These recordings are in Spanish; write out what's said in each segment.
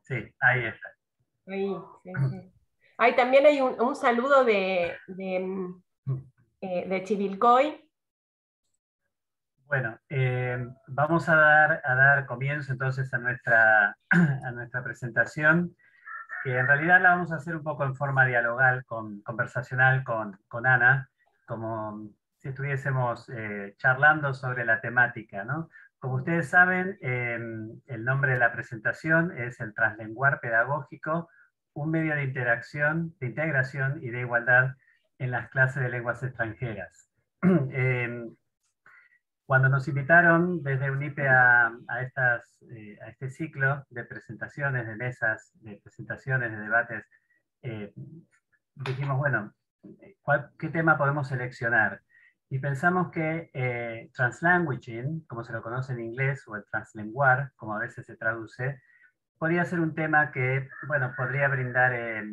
Sí, ahí está. Ahí, sí, sí. Ahí también hay un saludo de Chivilcoy. Bueno, vamos a dar comienzo entonces a nuestra, a nuestra presentación, que en realidad la vamos a hacer un poco en forma dialogal, conversacional con Ana, como si estuviésemos charlando sobre la temática, ¿no? Como ustedes saben, el nombre de la presentación es el Translenguar Pedagógico, un medio de interacción, de integración y de igualdad en las clases de lenguas extranjeras. Em, Cuando nos invitaron desde UNIPE a este ciclo de presentaciones, de mesas, de presentaciones, de debates, eh, dijimos, bueno, ¿qué tema podemos seleccionar? Y pensamos que translanguaging, como se lo conoce en inglés, o el translenguar, como a veces se traduce, podría ser un tema que, bueno, podría brindar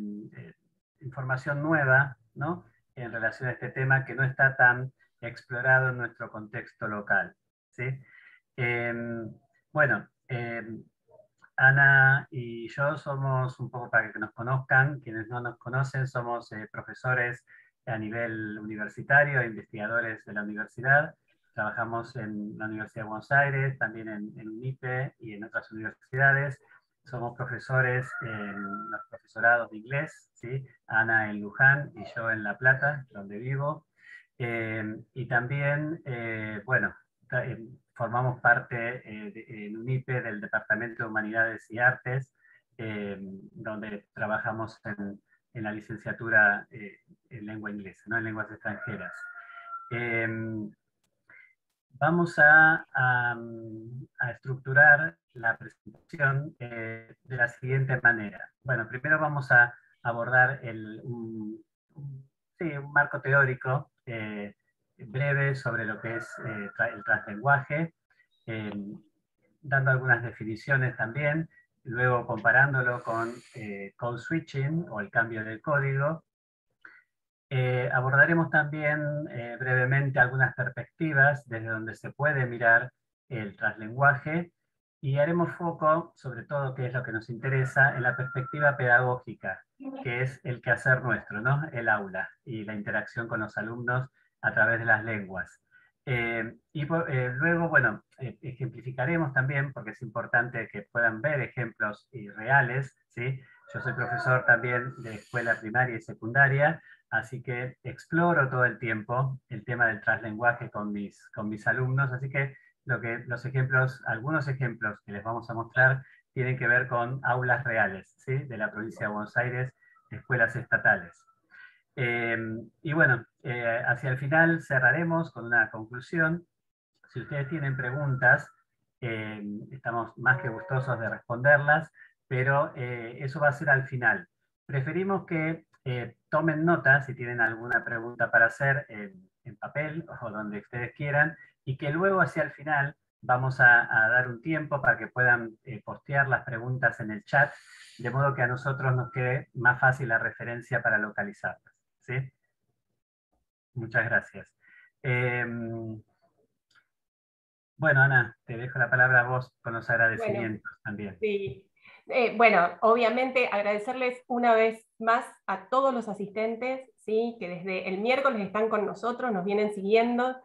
información nueva, ¿no? En relación a este tema que no está tan explorado en nuestro contexto local, ¿sí? Eh, bueno, Ana y yo somos, un poco para que nos conozcan, quienes no nos conocen, somos profesores a nivel universitario, investigadores de la universidad. Trabajamos en la Universidad de Buenos Aires, también en UNIPE y en otras universidades. Somos profesores en los profesorados de inglés, ¿sí? Ana en Luján y yo en La Plata, donde vivo. Y también, bueno, formamos parte en UNIPE del Departamento de Humanidades y Artes, donde trabajamos en la licenciatura en lengua inglesa, ¿no? En lenguas extranjeras. Eh, Vamos a estructurar la presentación de la siguiente manera. Bueno, primero vamos a abordar sí, un marco teórico breve sobre lo que es el translenguaje, eh, dando algunas definiciones también, luego comparándolo con code switching o el cambio del código. Abordaremos también brevemente algunas perspectivas desde donde se puede mirar el translenguaje y haremos foco, sobre todo, que es lo que nos interesa, en la perspectiva pedagógica, que es el quehacer nuestro, ¿no? El aula y la interacción con los alumnos a través de las lenguas. Luego, bueno, ejemplificaremos también, porque es importante que puedan ver ejemplos reales, ¿sí? Yo soy profesor también de escuela primaria y secundaria, así que exploro todo el tiempo el tema del translenguaje con mis alumnos, así que los ejemplos, algunos ejemplos que les vamos a mostrar tienen que ver con aulas reales, ¿sí? De la provincia de Buenos Aires, escuelas estatales. Eh, y bueno, hacia el final cerraremos con una conclusión. Si ustedes tienen preguntas, estamos más que gustosos de responderlas, pero eso va a ser al final. Preferimos que tomen nota si tienen alguna pregunta para hacer en papel o donde ustedes quieran, y que luego hacia el final vamos a dar un tiempo para que puedan postear las preguntas en el chat, de modo que a nosotros nos quede más fácil la referencia para localizarlas, ¿sí? Muchas gracias. Bueno, Ana, te dejo la palabra a vos con los Bueno, agradecimientos también. sí. Bueno, obviamente agradecerles una vez más a todos los asistentes, ¿sí? Que desde el miércoles están con nosotros, nos vienen siguiendo.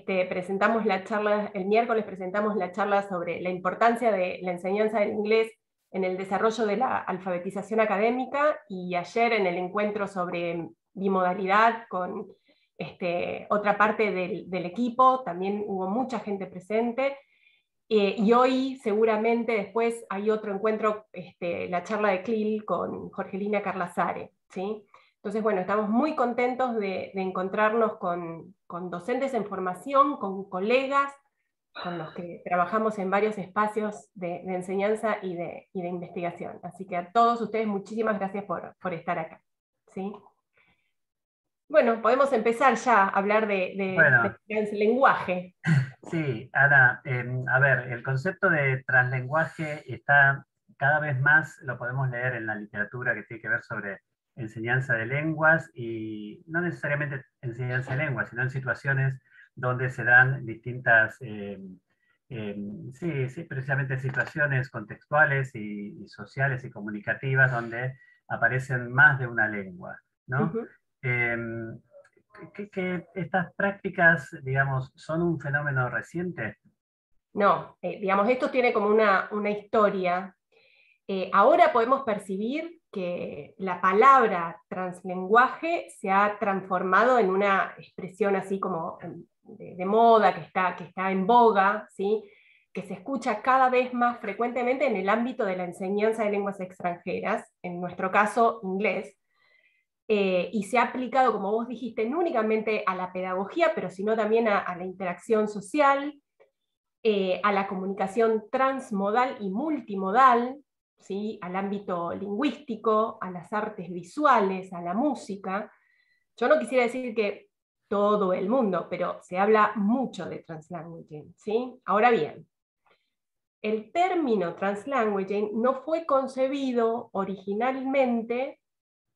Presentamos la charla, el miércoles presentamos la charla sobre la importancia de la enseñanza del inglés en el desarrollo de la alfabetización académica, y ayer en el encuentro sobre bimodalidad con otra parte del equipo, también hubo mucha gente presente. Y hoy seguramente después hay otro encuentro, la charla de CLIL con Jorgelina Carlazare, ¿sí? Entonces, bueno, estamos muy contentos de encontrarnos con docentes en formación, con colegas, con los que trabajamos en varios espacios de enseñanza y de investigación. Así que a todos ustedes muchísimas gracias por estar acá, ¿sí? Bueno, podemos empezar ya a hablar Bueno, de lenguaje. sí, Ana, a ver, el concepto de translenguaje está cada vez más, lo podemos leer en la literatura que tiene que ver sobre enseñanza de lenguas y no necesariamente enseñanza de lenguas, sino en situaciones donde se dan distintas Sí, sí, precisamente situaciones contextuales y sociales y comunicativas donde aparecen más de una lengua, ¿no? Ujú. Em, que estas prácticas, digamos, son un fenómeno reciente. No, digamos, esto tiene como una historia. Ahora podemos percibir que la palabra translenguaje se ha transformado en una expresión así como de moda, que está en boga, ¿sí? Que se escucha cada vez más frecuentemente en el ámbito de la enseñanza de lenguas extranjeras, en nuestro caso inglés, y se ha aplicado, como vos dijiste, no únicamente a la pedagogía, pero sino también a la interacción social, a la comunicación transmodal y multimodal, ¿sí? Al ámbito lingüístico, a las artes visuales, a la música. Yo no quisiera decir que todo el mundo, pero se habla mucho de translanguaging, ¿sí? Ahora bien, el término translanguaging no fue concebido originalmente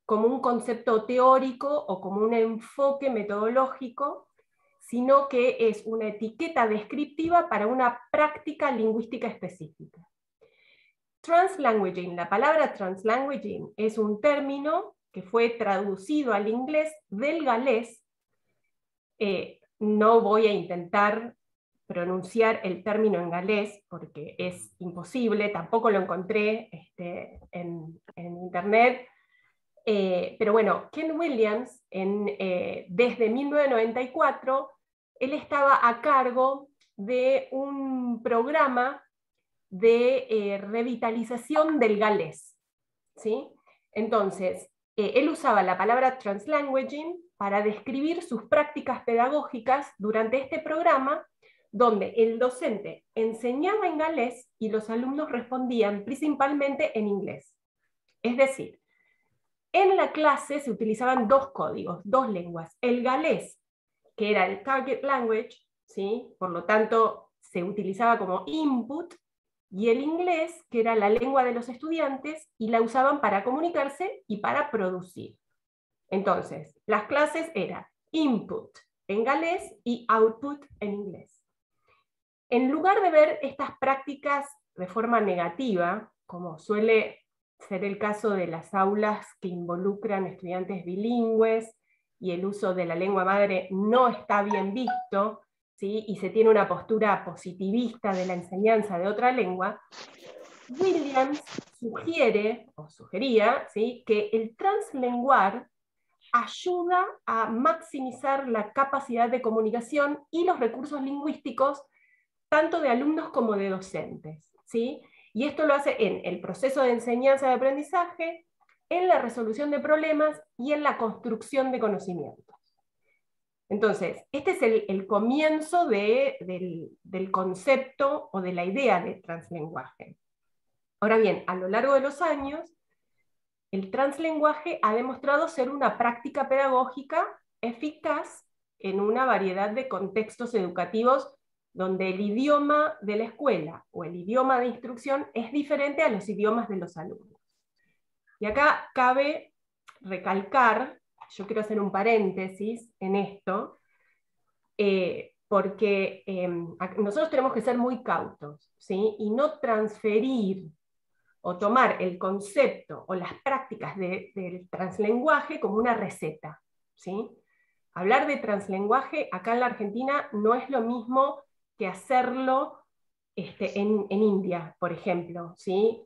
como un concepto teórico o como un enfoque metodológico, sino que es una etiqueta descriptiva para una práctica lingüística específica. Translanguaging, la palabra translanguaging es un término que fue traducido al inglés del galés. No voy a intentar pronunciar el término en galés porque es imposible, tampoco lo encontré en internet. Pero bueno, Ken Williams, desde 1994, él estaba a cargo de un programa de revitalización del galés, ¿sí? Entonces, él usaba la palabra translanguaging para describir sus prácticas pedagógicas durante este programa, donde el docente enseñaba en galés y los alumnos respondían principalmente en inglés. Es decir, en la clase se utilizaban dos códigos, dos lenguas. El galés, que era el target language, ¿sí? Por lo tanto se utilizaba como input, y el inglés, que era la lengua de los estudiantes, y la usaban para comunicarse y para producir. Entonces, las clases eran input en galés y output en inglés. En lugar de ver estas prácticas de forma negativa, como suele ser el caso de las aulas que involucran estudiantes bilingües y el uso de la lengua madre no está bien visto, ¿sí? Y se tiene una postura positivista de la enseñanza de otra lengua, Williams sugiere, o sugería, ¿sí? Que el translenguar ayuda a maximizar la capacidad de comunicación y los recursos lingüísticos tanto de alumnos como de docentes, ¿sí? Y esto lo hace en el proceso de enseñanza y aprendizaje, en la resolución de problemas y en la construcción de conocimientos. Entonces, este es el comienzo del concepto o de la idea de translenguaje. Ahora bien, a lo largo de los años, el translenguaje ha demostrado ser una práctica pedagógica eficaz en una variedad de contextos educativos donde el idioma de la escuela o el idioma de instrucción es diferente a los idiomas de los alumnos. Y acá cabe recalcar, yo quiero hacer un paréntesis en esto, porque nosotros tenemos que ser muy cautos, ¿sí? Y no transferir o tomar el concepto o las prácticas del translenguaje como una receta, ¿sí? Hablar de translenguaje acá en la Argentina no es lo mismo que hacerlo en India, por ejemplo, ¿sí?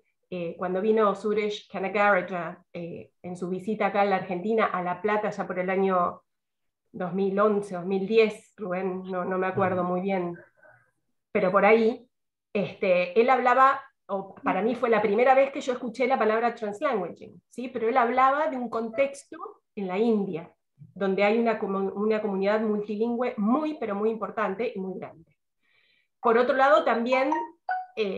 Cuando vino Suresh Kanagaraja en su visita acá en la Argentina, a La Plata, ya por el año 2011, 2010, Rubén, no me acuerdo muy bien, pero por ahí, él hablaba, o para mí fue la primera vez que yo escuché la palabra translanguaging, ¿sí? Pero él hablaba de un contexto en la India, donde hay una comunidad multilingüe muy, pero muy importante y muy grande. Por otro lado, también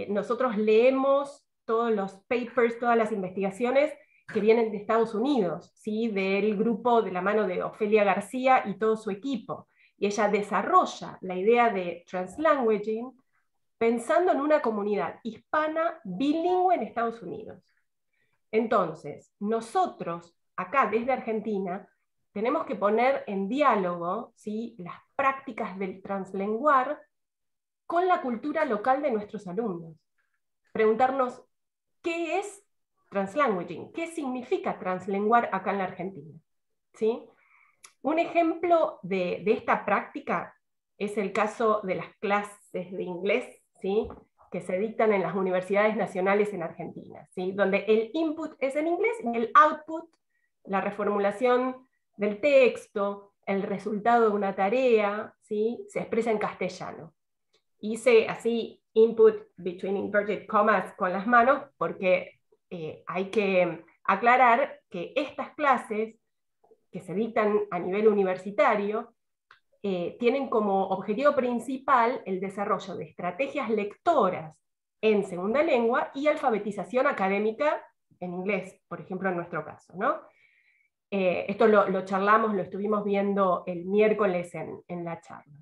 nosotros leemos todos los papers, todas las investigaciones que vienen de Estados Unidos, ¿sí? Del grupo de la mano de Ofelia García y todo su equipo. Y ella desarrolla la idea de translanguaging pensando en una comunidad hispana bilingüe en Estados Unidos. Entonces, nosotros, acá desde Argentina, tenemos que poner en diálogo, ¿sí? Las prácticas del translenguar con la cultura local de nuestros alumnos. Preguntarnos, ¿qué es translanguaging? ¿Qué significa translenguar acá en la Argentina? ¿Sí? Un ejemplo de esta práctica es el caso de las clases de inglés, ¿sí?, que se dictan en las universidades nacionales en Argentina, ¿sí?, donde el input es en inglés y el output, la reformulación del texto, el resultado de una tarea, ¿sí?, se expresa en castellano. Hice así input between inverted commas con las manos porque hay que aclarar que estas clases que se dictan a nivel universitario tienen como objetivo principal el desarrollo de estrategias lectoras en segunda lengua y alfabetización académica en inglés, por ejemplo, en nuestro caso, ¿no? Esto lo charlamos, lo estuvimos viendo el miércoles en la charla.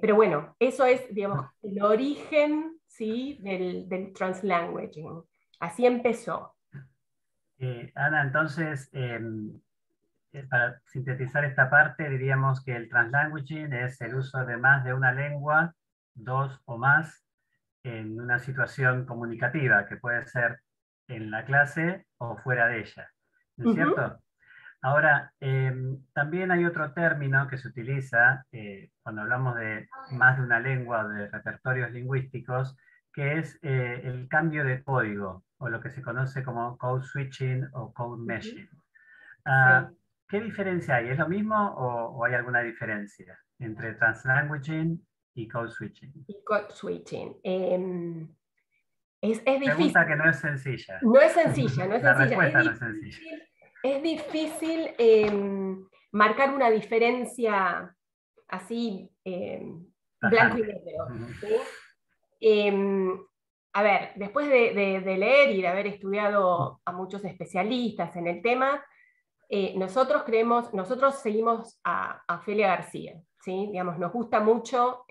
Pero bueno, eso es, digamos, el origen, ¿sí?, del translanguaging. Así empezó. Ana, entonces, para sintetizar esta parte, diríamos que el translanguaging es el uso de más de una lengua, dos o más, en una situación comunicativa, que puede ser en la clase o fuera de ella. ¿No es cierto? Ahora, también hay otro término que se utiliza cuando hablamos de más de una lengua o de repertorios lingüísticos, que es el cambio de código, o lo que se conoce como code switching o code meshing. Sí. ¿Qué diferencia hay? ¿Es lo mismo o hay alguna diferencia entre translanguaging y code switching? Y code switching. Es difícil. Pregunta que no es sencilla. No es sencilla, no es La sencilla. respuesta no es sencilla. Es difícil marcar una diferencia así blanco y negro. ¿Sí? A ver, después de leer y de haber estudiado a muchos especialistas en el tema, nosotros seguimos a Ofelia García, ¿sí? Digamos, nos gusta mucho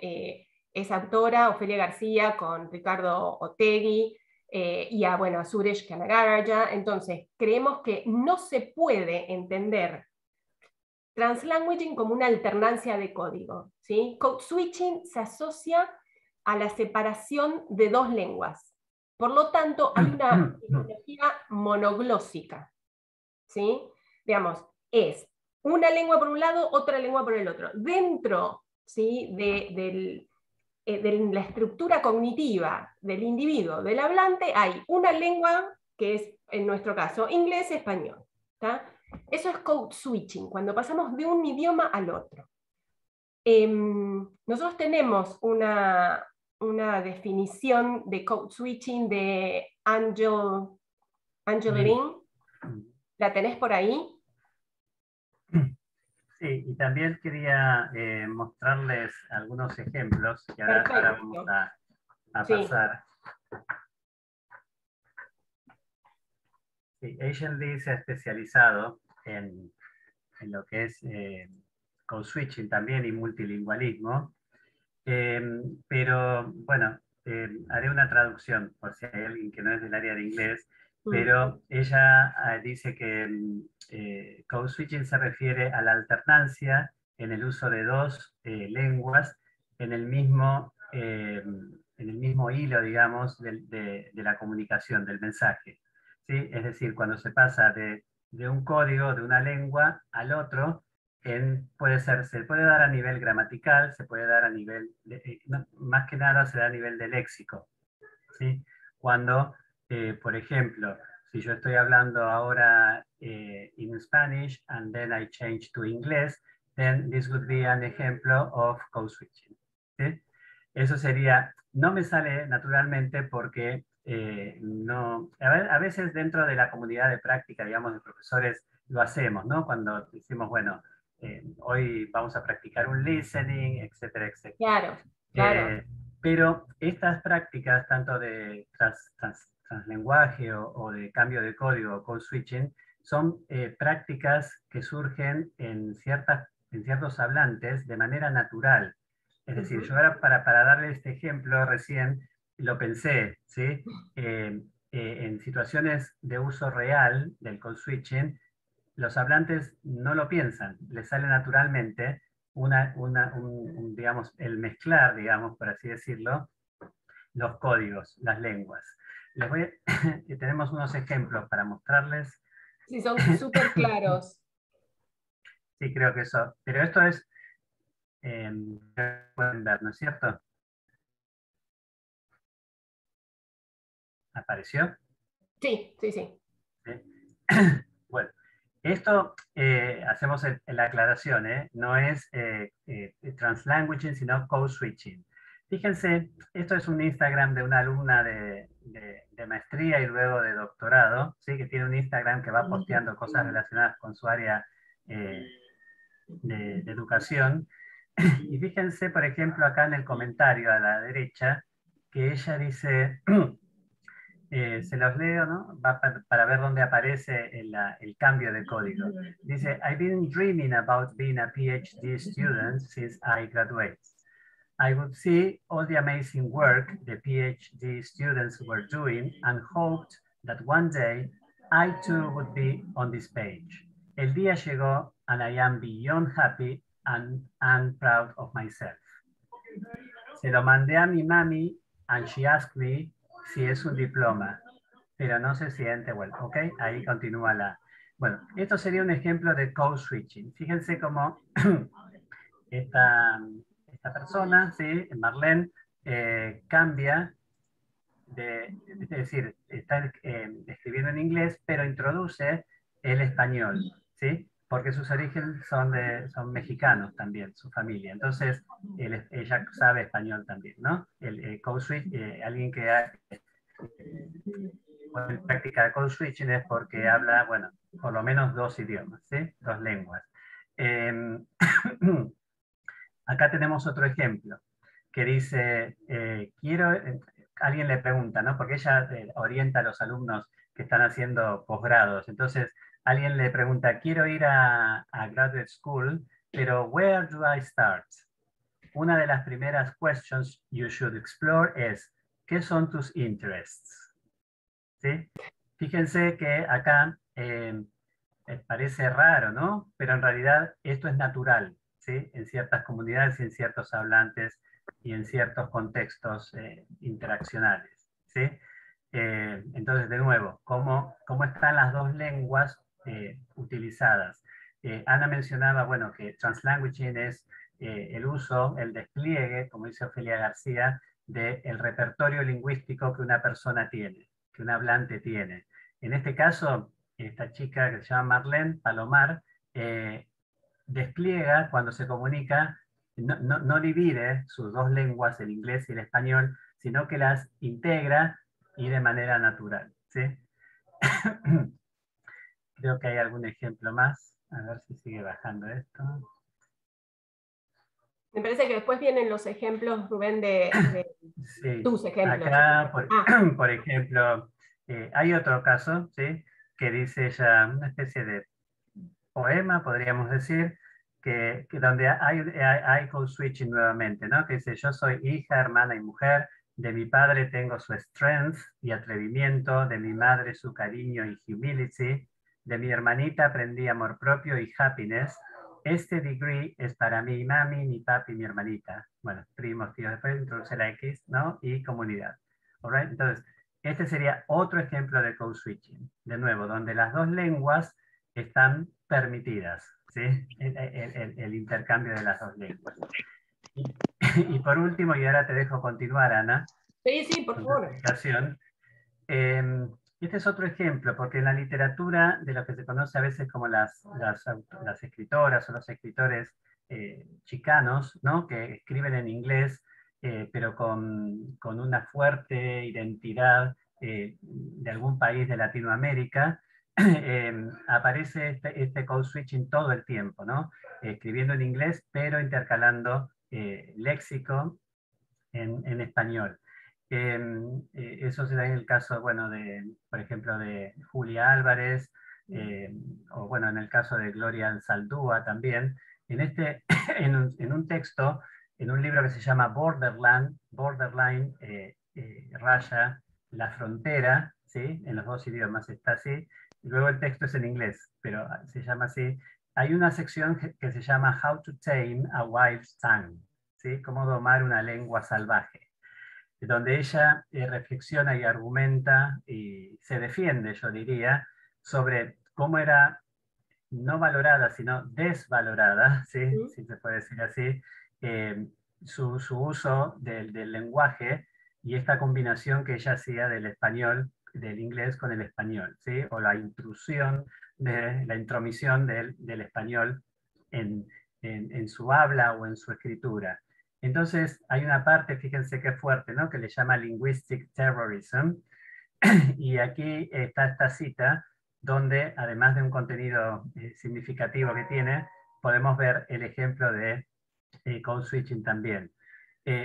esa autora, Ofelia García, con Ricardo Otegui, y a Suresh Kanagaraja. Entonces, creemos que no se puede entender translanguaging como una alternancia de código, ¿sí? Code switching se asocia a la separación de dos lenguas. Por lo tanto, hay una etimología monoglósica, ¿sí? Digamos, es una lengua por un lado, otra lengua por el otro. Dentro, ¿sí?, de la estructura cognitiva del individuo, del hablante, hay una lengua que es, en nuestro caso, inglés-español. Eso es code switching, cuando pasamos de un idioma al otro. Nosotros tenemos una definición de code switching de Angel Lin. ¿La tenés por ahí? Sí, y también quería mostrarles algunos ejemplos que ahora vamos a pasar. Sí, Asian Lee se ha especializado en lo que es code switching también y multilingüismo, pero bueno, haré una traducción por si hay alguien que no es del área de inglés, pero ella dice que code switching se refiere a la alternancia en el uso de dos lenguas en el mismo hilo, digamos, de la comunicación, del mensaje. ¿Sí? Es decir, cuando se pasa de un código, de una lengua al otro, se puede dar a nivel gramatical, se puede dar a nivel, más que nada se da a nivel de léxico. ¿Sí? Cuando, por ejemplo, si yo estoy hablando ahora in Spanish and then I change to English, then this would be an example of code switching. ¿Sí? Eso sería, no me sale naturalmente porque no, a veces dentro de la comunidad de práctica, digamos, de profesores, lo hacemos, ¿no? Cuando decimos, bueno, hoy vamos a practicar un listening, etcétera, etcétera. Claro, claro. Pero estas prácticas, tanto de translenguaje o de cambio de código, code switching, son prácticas que surgen en ciertos hablantes de manera natural. Es decir, yo ahora para darle este ejemplo recién lo pensé, ¿sí? En situaciones de uso real del code switching, los hablantes no lo piensan, les sale naturalmente digamos, el mezclar, digamos, por así decirlo, los códigos, las lenguas. Tenemos unos ejemplos para mostrarles. Sí, son súper claros. Sí, creo que eso. Pero esto es, pueden ver, ¿no es cierto? ¿Apareció? Sí, sí, sí. ¿Sí? Bueno, esto hacemos la aclaración, no es translanguaging, sino code switching. Fíjense, esto es un Instagram de una alumna de maestría y luego de doctorado, ¿sí? Que tiene un Instagram que va posteando cosas relacionadas con su área de educación. Y fíjense, por ejemplo, acá en el comentario a la derecha, que ella dice, se los leo, ¿no? Para ver dónde aparece el cambio de código. Dice, I've been dreaming about being a PhD student since I graduated. I would see all the amazing work the PhD students were doing and hoped that one day I too would be on this page. El día llegó and I am beyond happy and proud of myself. Se lo mandé a mi mami and she asked me si es un diploma, pero no se siente bueno, ¿ok? Ahí continúa la... Bueno, esto sería un ejemplo de code switching. Fíjense cómo esta persona, ¿sí? Marlene, cambia es decir, está escribiendo en inglés, pero introduce el español, ¿sí? Porque sus orígenes son mexicanos también, su familia. Entonces, ella sabe español también, ¿no? El code switch, alguien que en práctica de code switching es porque habla, bueno, por lo menos dos idiomas, ¿sí? Dos lenguas. Acá tenemos otro ejemplo que dice, alguien le pregunta, ¿no? Porque ella orienta a los alumnos que están haciendo posgrados. Entonces, alguien le pregunta, quiero ir a graduate school, pero where do I start? Una de las primeras questions you should explore es, ¿qué son tus interests? ¿Sí? Fíjense que acá parece raro, ¿no? Pero en realidad esto es natural, ¿sí? En ciertas comunidades y en ciertos hablantes y en ciertos contextos interaccionales, ¿sí? Entonces, de nuevo, ¿cómo están las dos lenguas utilizadas? Ana mencionaba, bueno, que translanguaging es el uso, el despliegue, como dice Ofelia García, del repertorio lingüístico que una persona tiene, que un hablante tiene. En este caso, esta chica que se llama Marlene Palomar, despliega cuando se comunica, no divide sus dos lenguas, el inglés y el español, sino que las integra y de manera natural, ¿sí? Creo que hay algún ejemplo más. A ver si sigue bajando esto. Me parece que después vienen los ejemplos, Rubén, de Sí, tus ejemplos. acá, por ejemplo, hay otro caso, ¿sí? Que dice ella, una especie de poema, podríamos decir, que donde hay code switching nuevamente, ¿no? Que dice, yo soy hija, hermana y mujer, de mi padre tengo su strength y atrevimiento, de mi madre su cariño y humility, de mi hermanita aprendí amor propio y happiness. Este degree es para mi mami, mi papi y mi hermanita. Bueno, primos, tíos, después introduce la X, ¿no? Y comunidad. All right? Entonces, este sería otro ejemplo de code switching. De nuevo, donde las dos lenguas están permitidas, ¿sí? El intercambio de las dos lenguas. Y por último, y ahora te dejo continuar, Ana, Sí, sí, por con tu favor. explicación. Este es otro ejemplo, porque en la literatura de lo que se conoce a veces como las escritoras o los escritores chicanos, ¿no? Que escriben en inglés, pero con una fuerte identidad de algún país de Latinoamérica, aparece este code switching todo el tiempo, ¿no? Escribiendo en inglés, pero intercalando léxico en español. Eso se da en el caso, bueno, por ejemplo, de Julia Álvarez, o bueno, en el caso de Gloria Anzaldúa también. En un texto, en un libro que se llama Borderline, raya la frontera, ¿sí? En los dos idiomas está así. Y luego el texto es en inglés, pero se llama así. hay una sección que se llama How to Tame a Wild Tongue, ¿sí? Cómo domar una lengua salvaje, donde ella reflexiona y argumenta y se defiende, yo diría, sobre cómo era no valorada, sino desvalorada, ¿sí? ¿Mm? Si se puede decir así, su uso del lenguaje y esta combinación que ella hacía del español, del inglés con el español, ¿sí? O la intrusión, la intromisión del español en, en su habla o en su escritura. Entonces, hay una parte, fíjense qué fuerte, ¿no? Que le llama linguistic terrorism, y aquí está esta cita donde, además de un contenido significativo que tiene, podemos ver el ejemplo de code switching también.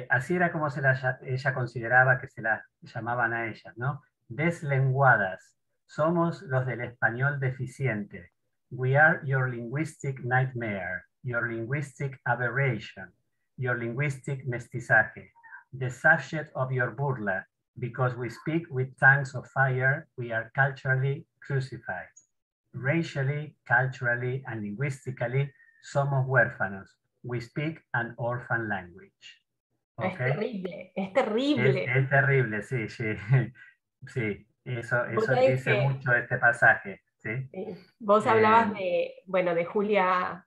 Así era como ella consideraba que se las llamaban a ellas, ¿no? Deslenguadas. Somos los del español deficiente. We are your linguistic nightmare, your linguistic aberration, your linguistic mestizaje, the subject of your burla, because we speak with tongues of fire, we are culturally crucified. Racially, culturally, and linguistically, somos huérfanos. We speak an orphan language. Es ¿Okay? terrible, es terrible. Es terrible, sí, sí. Sí, Vos eso sabés dice que mucho este pasaje, ¿sí? vos Eh, hablabas de, bueno, de Julia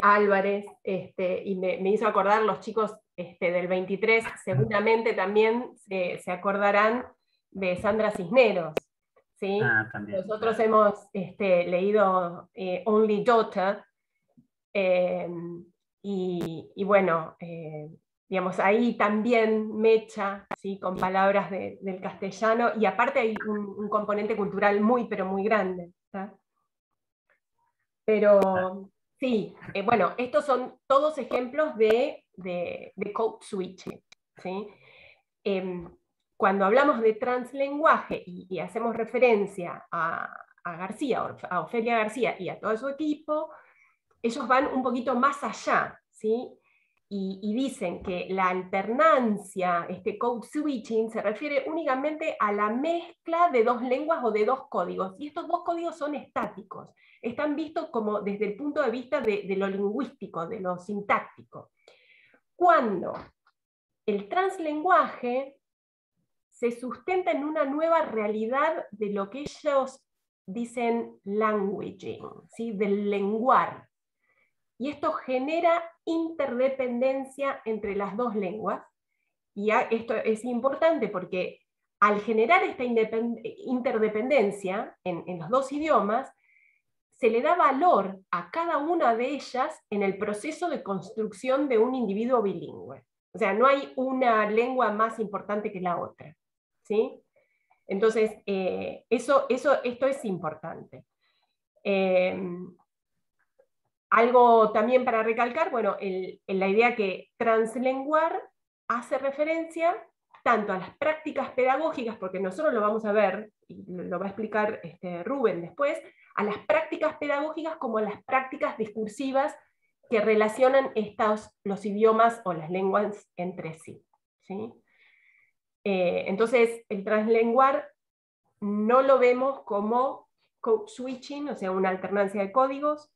Álvarez, y me hizo acordar los chicos del 23, seguramente también se acordarán de Sandra Cisneros, ¿sí? también, Nosotros claro. hemos leído Only Daughter, eh, y bueno, digamos, ahí también mecha, ¿sí? Con palabras del castellano, y aparte hay un componente cultural muy, pero muy grande, ¿tá? Claro. Pero sí, bueno, estos son todos ejemplos de code switching, ¿sí? Em, Cuando hablamos de translenguaje y hacemos referencia a García, a Ofelia García y a todo su equipo, ellos van un poquito más allá, ¿sí? Y dicen que la alternancia, este code switching, se refiere únicamente a la mezcla de dos lenguas o de dos códigos. Y estos dos códigos son estáticos. Están vistos como desde el punto de vista de lo lingüístico, de lo sintáctico. Cuando el translenguaje se sustenta en una nueva realidad de lo que ellos dicen languaging, ¿sí? Del lenguar. Y esto genera interdependencia entre las dos lenguas. Y esto es importante porque al generar esta interdependencia en los dos idiomas, se le da valor a cada una de ellas en el proceso de construcción de un individuo bilingüe. O sea, no hay una lengua más importante que la otra, ¿sí? Entonces, esto es importante. Algo también para recalcar, bueno, la idea que translenguar hace referencia tanto a las prácticas pedagógicas, porque nosotros lo vamos a ver, y lo va a explicar Rubén después, a las prácticas pedagógicas como a las prácticas discursivas que relacionan los idiomas o las lenguas entre sí, ¿sí? Entonces, el translenguar no lo vemos como code switching, o sea, una alternancia de códigos.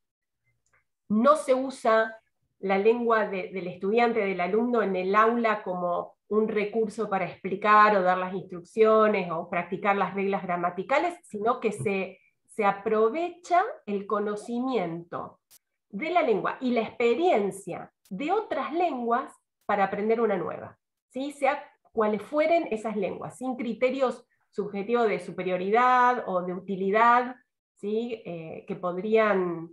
No se usa la lengua del estudiante, del alumno en el aula como un recurso para explicar o dar las instrucciones o practicar las reglas gramaticales, sino que se aprovecha el conocimiento de la lengua y la experiencia de otras lenguas para aprender una nueva, ¿sí? Sea cuales fueren esas lenguas, sin criterios subjetivos de superioridad o de utilidad, ¿sí? Que podrían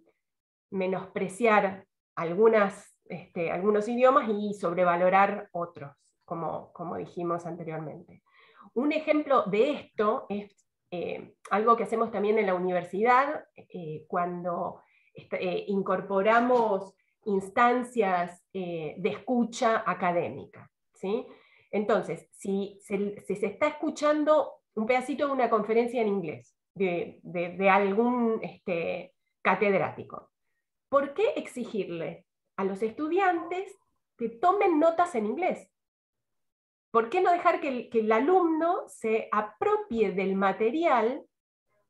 menospreciar algunos idiomas y sobrevalorar otros, como dijimos anteriormente. Un ejemplo de esto es algo que hacemos también en la universidad, cuando incorporamos instancias de escucha académica, ¿sí? Entonces, si se está escuchando un pedacito de una conferencia en inglés, de algún catedrático, ¿por qué exigirle a los estudiantes que tomen notas en inglés? ¿Por qué no dejar que el alumno se apropie del material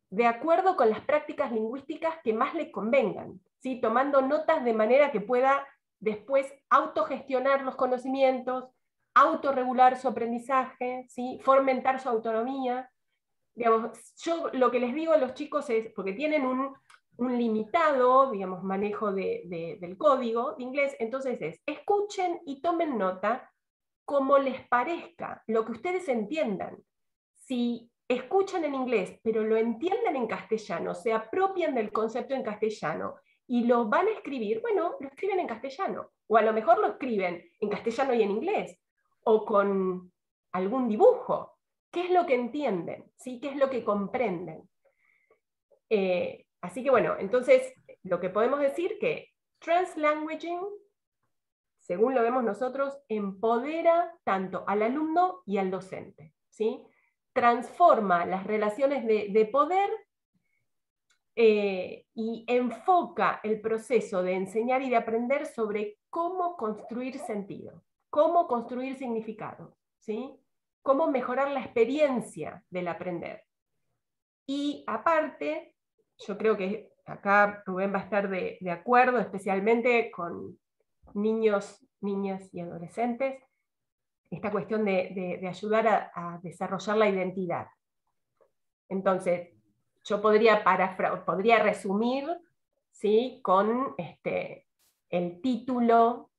de acuerdo con las prácticas lingüísticas que más le convengan? ¿sí? Tomando notas de manera que pueda después autogestionar los conocimientos, autorregular su aprendizaje, ¿sí? Fomentar su autonomía. Digamos, yo lo que les digo a los chicos es, porque tienen un limitado, digamos, manejo del código de inglés, entonces es, escuchen y tomen nota como les parezca, lo que ustedes entiendan. Si escuchan en inglés, pero lo entienden en castellano, se apropian del concepto en castellano y lo van a escribir, bueno, lo escriben en castellano. O a lo mejor lo escriben en castellano y en inglés, o con algún dibujo. ¿Qué es lo que entienden? ¿Sí? ¿Qué es lo que comprenden? Así que bueno, entonces lo que podemos decir que translanguaging, según lo vemos nosotros, empodera tanto al alumno y al docente, ¿sí? Transforma las relaciones de poder y enfoca el proceso de enseñar y de aprender sobre cómo construir sentido, cómo construir significado, ¿sí? Cómo mejorar la experiencia del aprender. Y aparte, yo creo que acá Rubén va a estar de acuerdo, especialmente con niños, niñas y adolescentes, esta cuestión de ayudar a desarrollar la identidad. Entonces, yo podría resumir, ¿sí? Con el título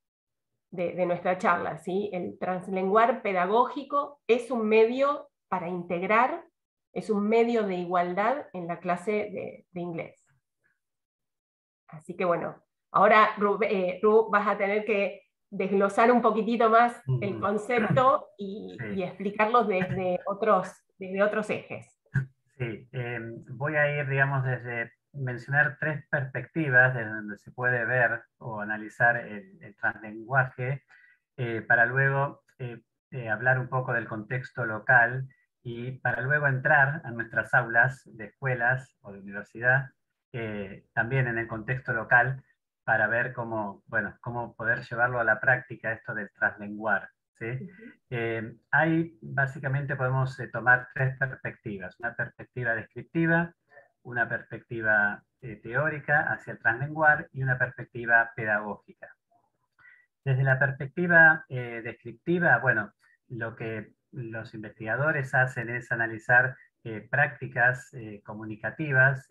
de nuestra charla, ¿sí? El translenguar pedagógico es un medio para integrar, es un medio de igualdad en la clase de inglés. Así que bueno, ahora Ru, vas a tener que desglosar un poquitito más el concepto y, Sí. y explicarlo desde otros ejes. Sí, voy a ir, digamos, desde mencionar tres perspectivas desde donde se puede ver o analizar el translenguaje, para luego hablar un poco del contexto local y para luego entrar a nuestras aulas de escuelas o de universidad, también en el contexto local, para ver cómo, bueno, cómo poder llevarlo a la práctica esto del translenguar, ¿sí? Ahí básicamente podemos tomar tres perspectivas: una perspectiva descriptiva, una perspectiva teórica hacia el translenguar y una perspectiva pedagógica. Desde la perspectiva descriptiva, bueno, lo que los investigadores hacen es analizar prácticas comunicativas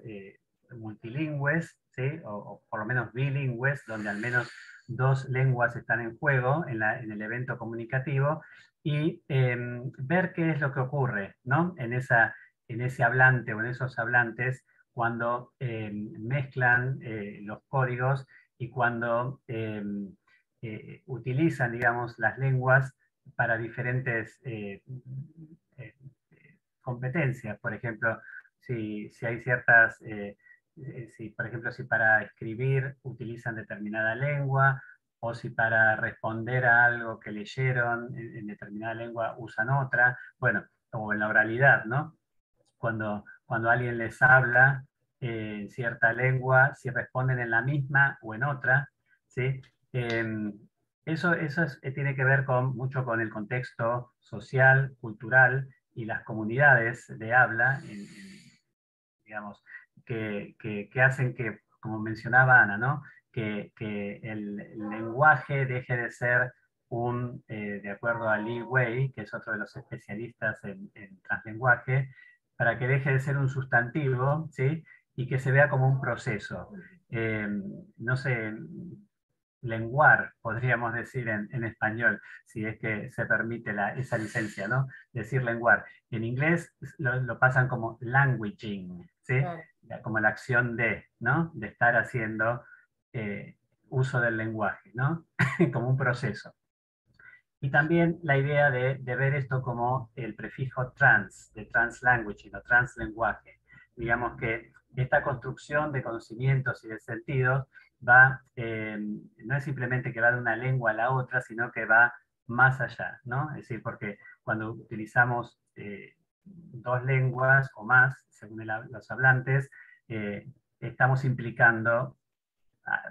multilingües, ¿sí? O por lo menos bilingües, donde al menos dos lenguas están en juego en el evento comunicativo, y ver qué es lo que ocurre, ¿no? en ese hablante o en esos hablantes cuando mezclan los códigos y cuando utilizan, digamos, las lenguas para diferentes competencias. Por ejemplo, si hay ciertas, si, por ejemplo, si para escribir utilizan determinada lengua, o si para responder a algo que leyeron en determinada lengua usan otra, bueno, o en la oralidad, ¿no? Cuando alguien les habla en cierta lengua, si responden en la misma o en otra, ¿sí? Tiene que ver mucho con el contexto social, cultural y las comunidades de habla, digamos, que hacen que, como mencionaba Ana, ¿no? que el lenguaje deje de ser de acuerdo a Lee Wei, que es otro de los especialistas en translenguaje, para que deje de ser un sustantivo, ¿sí? Y que se vea como un proceso. No sé, lenguar, podríamos decir en español, si es que se permite esa licencia, ¿no? Decir lenguar. En inglés lo pasan como languaging, ¿sí? Claro. Como la acción de, ¿no? De estar haciendo uso del lenguaje, ¿no? Como un proceso. Y también la idea de ver esto como el prefijo trans, de translanguaging o translenguaje. Digamos que esta construcción de conocimientos y de sentidos no es simplemente que va de una lengua a la otra, sino que va más allá, ¿no? Es decir, porque cuando utilizamos dos lenguas o más, según los hablantes, estamos implicando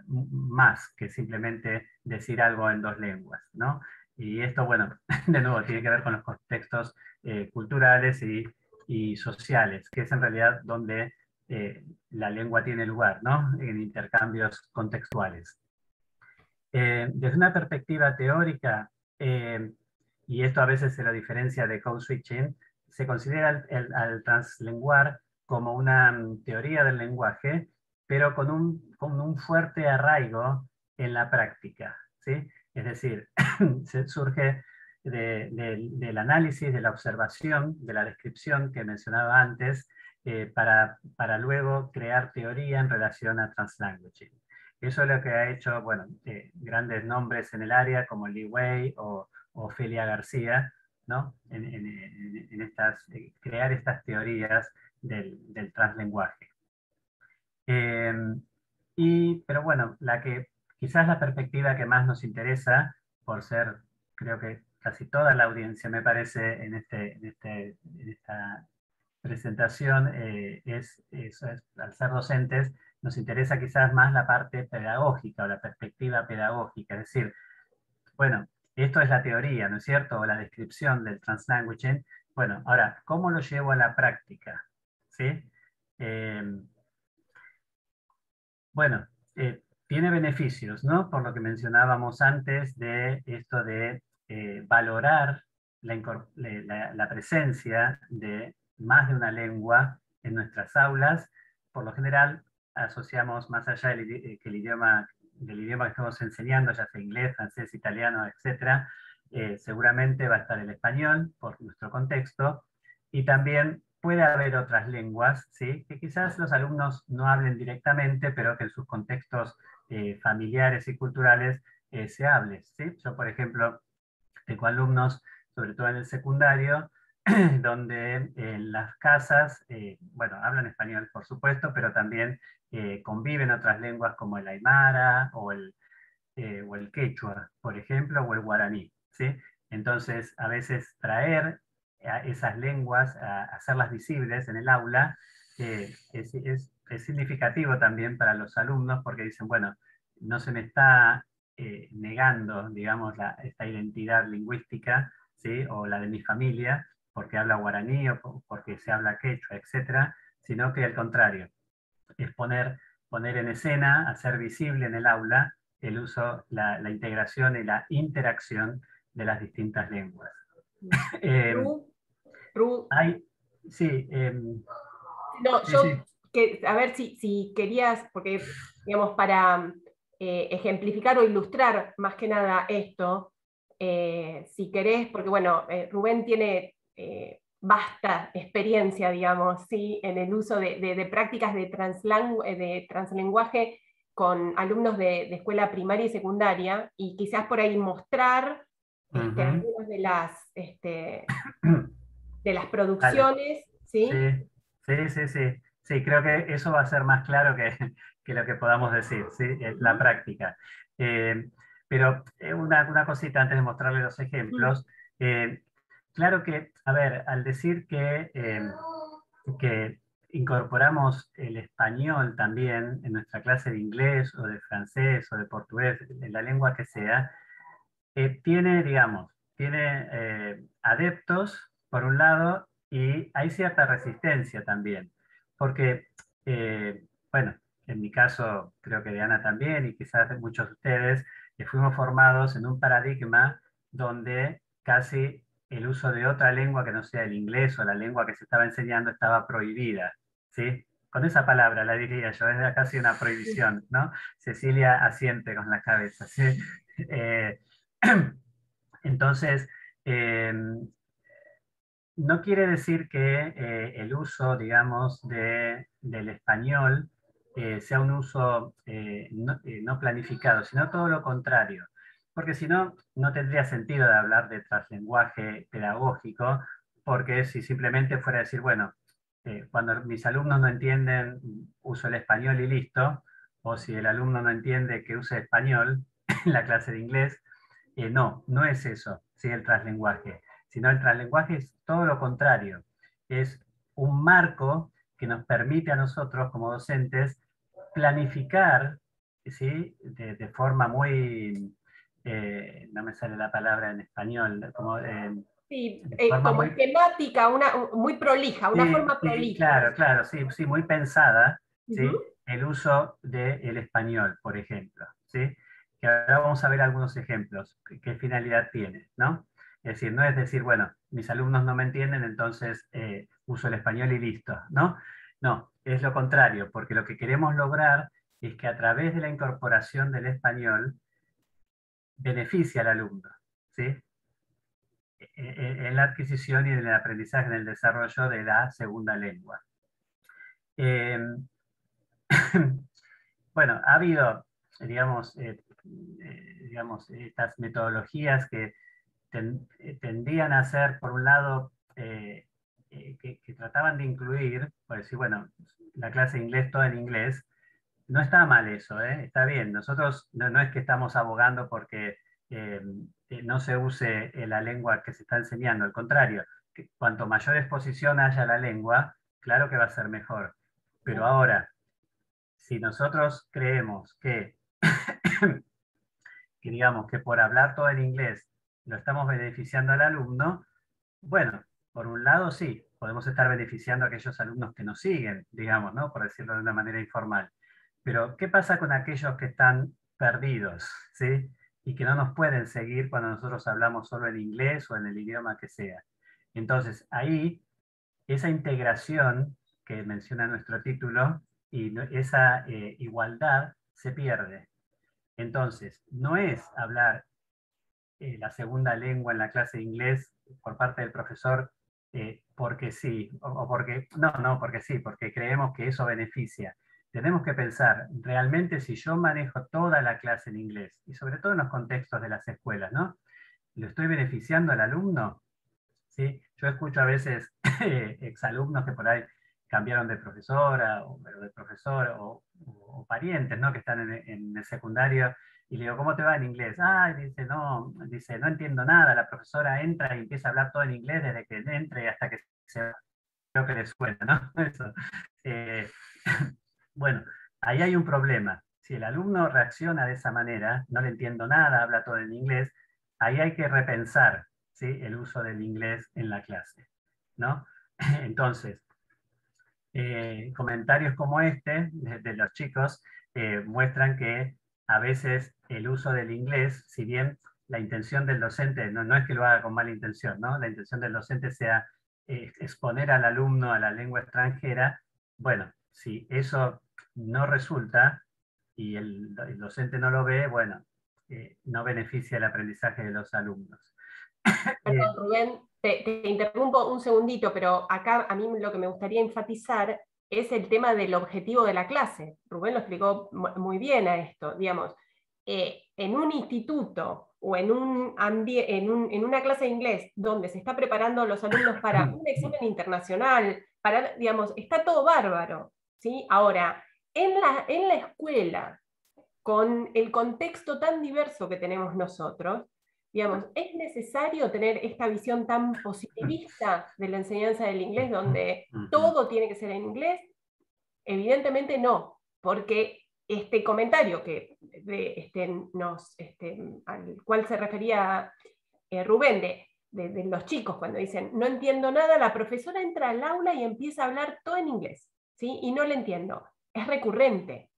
más que simplemente decir algo en dos lenguas, ¿no? Y esto, bueno, de nuevo tiene que ver con los contextos culturales y sociales, que es en realidad donde la lengua tiene lugar, ¿no? En intercambios contextuales. Desde una perspectiva teórica, y esto a veces se lo diferencia de code switching, se considera al translenguar como una teoría del lenguaje, pero con un fuerte arraigo en la práctica, ¿sí? Es decir, surge del análisis, de la observación, de la descripción que mencionaba antes, para luego crear teoría en relación a translanguaging. Eso es lo que ha hecho, bueno, grandes nombres en el área como Li Wei o Ofelia García, ¿no? En crear estas teorías del translenguaje. Pero bueno, quizás la perspectiva que más nos interesa, por ser, creo que casi toda la audiencia me parece en esta presentación, al ser docentes, nos interesa quizás más la parte pedagógica o la perspectiva pedagógica, es decir, bueno, esto es la teoría, ¿no es cierto? O la descripción del translanguaging. Bueno, ahora, ¿cómo lo llevo a la práctica? ¿Sí? Bueno, tiene beneficios, ¿no? Por lo que mencionábamos antes de esto de valorar la presencia de más de una lengua en nuestras aulas. Por lo general, asociamos más allá del idioma que estamos enseñando, ya sea inglés, francés, italiano, etc., seguramente va a estar el español por nuestro contexto, y también puede haber otras lenguas, ¿sí? Que quizás los alumnos no hablen directamente, pero que en sus contextos familiares y culturales se hable, ¿sí? Yo, por ejemplo, tengo alumnos, sobre todo en el secundario, donde en las casas, bueno, hablan español, por supuesto, pero también conviven otras lenguas como el aymara o el quechua, por ejemplo, o el guaraní, ¿sí? Entonces, a veces traer a esas lenguas, a hacerlas visibles en el aula, es significativo también para los alumnos porque dicen, bueno, no se me está negando, digamos, esta identidad lingüística, ¿sí? O la de mi familia, porque habla guaraní o porque se habla quechua, etcétera, sino que al contrario, es poner en escena, hacer visible en el aula el uso, la integración y la interacción de las distintas lenguas. Ru, Hay, sí, no, sí, sí. a ver si querías, porque, digamos, para ejemplificar o ilustrar más que nada esto, si querés, porque bueno, Rubén tiene vasta experiencia, digamos, ¿sí? En el uso de prácticas de translenguaje con alumnos de escuela primaria y secundaria, y quizás por ahí mostrar algunas de las Vale. producciones, Sí, ¿sí? sí, sí, sí. Sí, creo que eso va a ser más claro que lo que podamos decir, ¿sí? La Ujú. práctica. Eh, pero una cosita antes de mostrarle los Mm. ejemplos. Eh, claro que, a ver, al decir que incorporamos el español también en nuestra clase de inglés o de francés o de portugués, en la lengua que sea, tiene, digamos, tiene adeptos, por un lado, y hay cierta resistencia también, porque, bueno, en mi caso, creo que de Ana también, y quizás de muchos de ustedes, fuimos formados en un paradigma donde casi el uso de otra lengua que no sea el inglés o la lengua que se estaba enseñando estaba prohibida, ¿sí? Con esa palabra la diría yo, es casi una prohibición, ¿no? Cecilia asiente con la cabeza, ¿sí? Eh, Entonces, eh, no quiere decir que el uso, digamos, del español sea un uso no planificado, sino todo lo contrario. Porque si no, no tendría sentido de hablar de translenguaje pedagógico, porque si simplemente fuera a decir, bueno, cuando mis alumnos no entienden, uso el español y listo, o si el alumno no entiende que use español en la clase de inglés, no es eso, ¿sí? El translenguaje, sino el translenguaje es todo lo contrario, es un marco que nos permite a nosotros como docentes planificar, ¿sí? De forma muy, no me sale la palabra en español, como Sí, de forma como muy, esquemática, muy prolija, una sí, forma sí, prolija. claro, claro, sí, sí, muy pensada, ¿sí? Ujú. El uso del español, por ejemplo, ¿sí? Que ahora vamos a ver algunos ejemplos, qué finalidad tiene, ¿no? Es decir, no es decir, bueno, mis alumnos no me entienden, entonces uso el español y listo, ¿no? No, es lo contrario, porque lo que queremos lograr es que a través de la incorporación del español beneficia al alumno, ¿sí? En la adquisición y en el aprendizaje, en el desarrollo de la segunda lengua. Eh, bueno, ha habido, digamos, digamos, estas metodologías que tendían a ser, por un lado, que trataban de incluir, por decir, bueno, la clase de inglés toda en inglés. No está mal eso, ¿eh? Está bien. Nosotros no es que estamos abogando porque eh, no se use la lengua que se está enseñando, al contrario, que cuanto mayor exposición haya a la lengua, claro que va a ser mejor. Pero ahora, si nosotros creemos que digamos que por hablar todo en inglés lo estamos beneficiando al alumno, bueno, por un lado sí, podemos estar beneficiando a aquellos alumnos que nos siguen, digamos, ¿no? Por decirlo de una manera informal. Pero, ¿qué pasa con aquellos que están perdidos, ¿sí? Y que no nos pueden seguir cuando nosotros hablamos solo en inglés o en el idioma que sea? Entonces, ahí, esa integración que menciona nuestro título y esa igualdad se pierde. Entonces, no es hablar la segunda lengua en la clase de inglés por parte del profesor porque sí, o porque, no, porque sí, porque creemos que eso beneficia. Tenemos que pensar, realmente si yo manejo toda la clase en inglés, y sobre todo en los contextos de las escuelas, ¿no? ¿Lo estoy beneficiando al alumno? ¿Sí? Yo escucho a veces exalumnos que por ahí cambiaron de profesora o de profesor o parientes, ¿no? Que están en el secundario y le digo, ¿cómo te va en inglés? Ah, dice, no entiendo nada, la profesora entra y empieza a hablar todo en inglés desde que entre hasta que se va. Creo que les suena, ¿no? Eso. Eh, bueno, ahí hay un problema. Si el alumno reacciona de esa manera, no le entiendo nada, habla todo en inglés, ahí hay que repensar, ¿sí? El uso del inglés en la clase, ¿no? Entonces, comentarios como este de los chicos muestran que a veces el uso del inglés, si bien la intención del docente no es que lo haga con mala intención, ¿no? La intención del docente sea exponer al alumno a la lengua extranjera, bueno, si eso no resulta y el docente no lo ve, bueno, no beneficia el aprendizaje de los alumnos. Perdón, Rubén, te interrumpo un segundito, pero acá a mí lo que me gustaría enfatizar es el tema del objetivo de la clase. Rubén lo explicó muy bien a esto, digamos, en un instituto o en una clase de inglés donde se está preparando a los alumnos para un examen internacional, digamos, está todo bárbaro, ¿sí? Ahora, en la escuela, con el contexto tan diverso que tenemos nosotros, digamos, ¿es necesario tener esta visión tan positivista de la enseñanza del inglés, donde todo tiene que ser en inglés? Evidentemente no, porque este comentario al cual se refería Rubén, de los chicos, cuando dicen, no entiendo nada, la profesora entra al aula y empieza a hablar todo en inglés, ¿sí? Y no le entiendo. Es recurrente.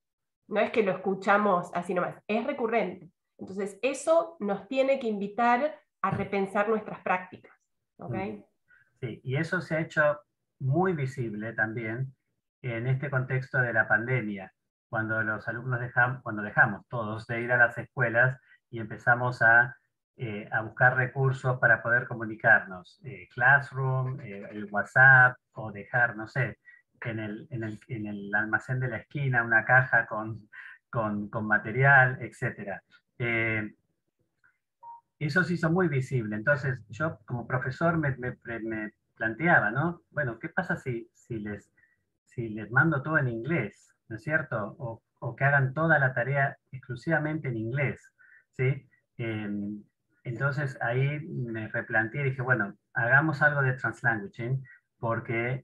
No es que lo escuchamos así nomás, es recurrente. Entonces, eso nos tiene que invitar a repensar nuestras prácticas. ¿Ok? Sí, y eso se ha hecho muy visible también en este contexto de la pandemia, cuando los alumnos cuando dejamos todos de ir a las escuelas y empezamos a buscar recursos para poder comunicarnos. Classroom, el WhatsApp, o dejar, no sé, en el almacén de la esquina una caja con material, etc. Eso se hizo muy visible. Entonces, yo como profesor me planteaba, ¿no? Bueno, ¿qué pasa si les mando todo en inglés? ¿No es cierto? O que hagan toda la tarea exclusivamente en inglés, ¿sí? Entonces, ahí me replanteé y dije, bueno, hagamos algo de translanguaging porque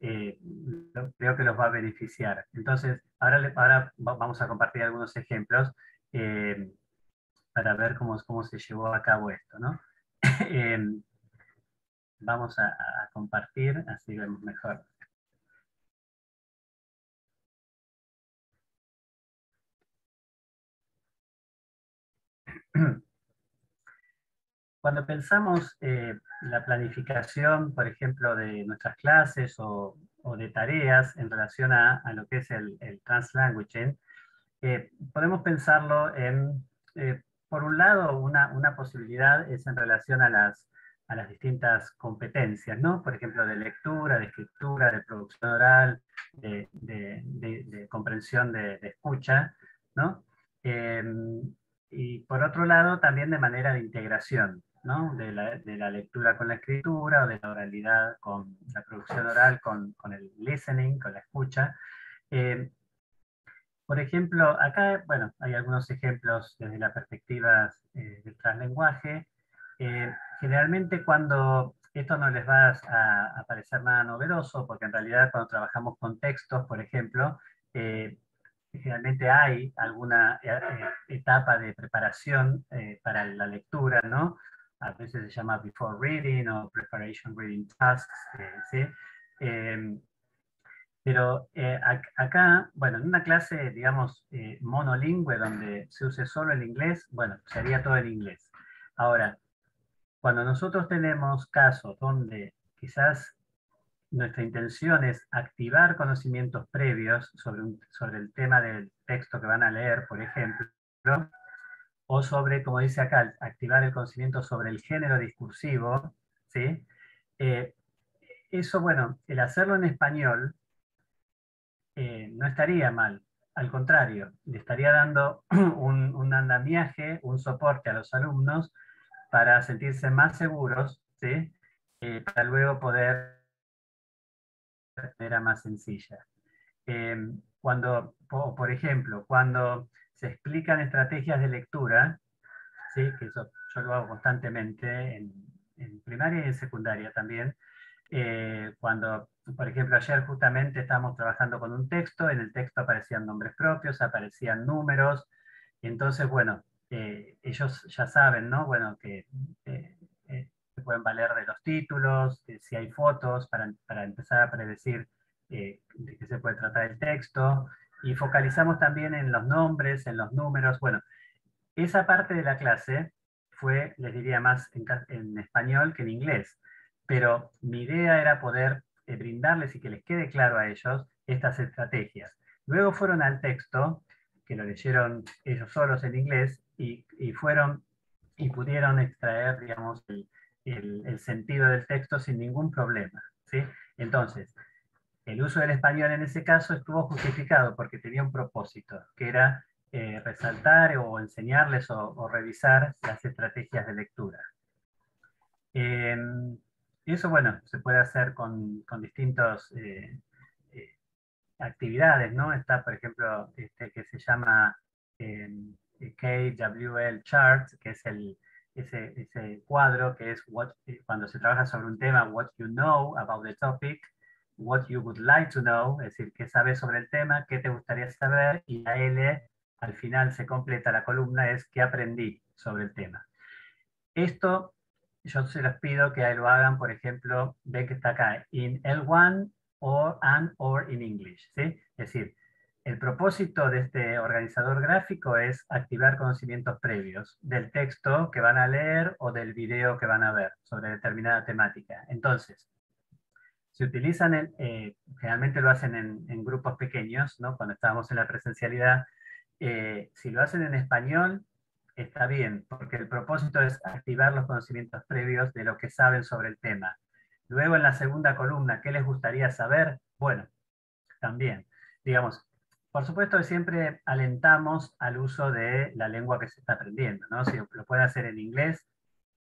creo que los va a beneficiar. Entonces, ahora vamos a compartir algunos ejemplos. eh, para ver cómo se llevó a cabo esto, ¿no? vamos a compartir, así vemos mejor. Cuando pensamos la planificación, por ejemplo, de nuestras clases o de tareas en relación a lo que es el translanguaging, podemos pensarlo en, por un lado, una posibilidad es en relación a las distintas competencias, ¿no? Por ejemplo, de lectura, de escritura, de producción oral, de comprensión de escucha, ¿no? Eh, y por otro lado, también de manera de integración, ¿no? De la lectura con la escritura o de la oralidad con la producción oral, con el listening, con la escucha. Eh, por ejemplo, acá, bueno, hay algunos ejemplos desde la perspectiva del translenguaje. Generalmente cuando esto no les va a parecer nada novedoso, porque en realidad cuando trabajamos con textos, por ejemplo, eh, generalmente hay alguna etapa de preparación para la lectura, ¿no? A veces se llama before reading o preparation reading tasks, ¿sí? Eh, pero acá, bueno, en una clase, digamos, monolingüe donde se use solo el inglés, bueno, sería todo el inglés. Ahora, cuando nosotros tenemos casos donde quizás nuestra intención es activar conocimientos previos sobre el tema del texto que van a leer, por ejemplo, o sobre, como dice acá, activar el conocimiento sobre el género discursivo, ¿sí? Eh, Eso, bueno, el hacerlo en español no estaría mal. Al contrario, le estaría dando un andamiaje, un soporte a los alumnos para sentirse más seguros, ¿sí? Para luego poder de manera más sencilla. Por ejemplo, cuando se explican estrategias de lectura, ¿sí? Que eso yo lo hago constantemente en primaria y en secundaria también, cuando, por ejemplo, ayer justamente estábamos trabajando con un texto, en el texto aparecían nombres propios, aparecían números, y entonces, bueno, ellos ya saben, ¿no? Bueno, que se pueden valer de los títulos, si hay fotos, para empezar a predecir de qué se puede tratar el texto, y focalizamos también en los nombres, en los números. Bueno, esa parte de la clase fue, les diría, más en español que en inglés, pero mi idea era poder brindarles y que les quede claro a ellos estas estrategias. Luego fueron al texto, que lo leyeron ellos solos en inglés, y fueron y pudieron extraer, digamos, el sentido del texto sin ningún problema, ¿sí? Entonces, el uso del español en ese caso estuvo justificado porque tenía un propósito, que era resaltar o enseñarles o revisar las estrategias de lectura. Eh, Eso, bueno, se puede hacer con distintas eh, actividades, ¿no? Está, por ejemplo, este que se llama eh, KWL Chart, que es ese cuadro que es cuando se trabaja sobre un tema, what you know about the topic, what you would like to know, es decir, qué sabes sobre el tema, qué te gustaría saber, y la L al final se completa la columna, es qué aprendí sobre el tema. Esto yo se los pido que lo hagan, por ejemplo, ven que está acá, in L1 or and or in English, ¿sí? Es decir, el propósito de este organizador gráfico es activar conocimientos previos del texto que van a leer o del video que van a ver sobre determinada temática. Entonces, se utilizan, generalmente lo hacen en grupos pequeños, ¿no? Cuando estábamos en la presencialidad, si lo hacen en español, está bien, porque el propósito es activar los conocimientos previos de lo que saben sobre el tema. Luego en la segunda columna, ¿qué les gustaría saber? Bueno, también, digamos, por supuesto que siempre alentamos al uso de la lengua que se está aprendiendo, ¿no? Si lo puede hacer en inglés,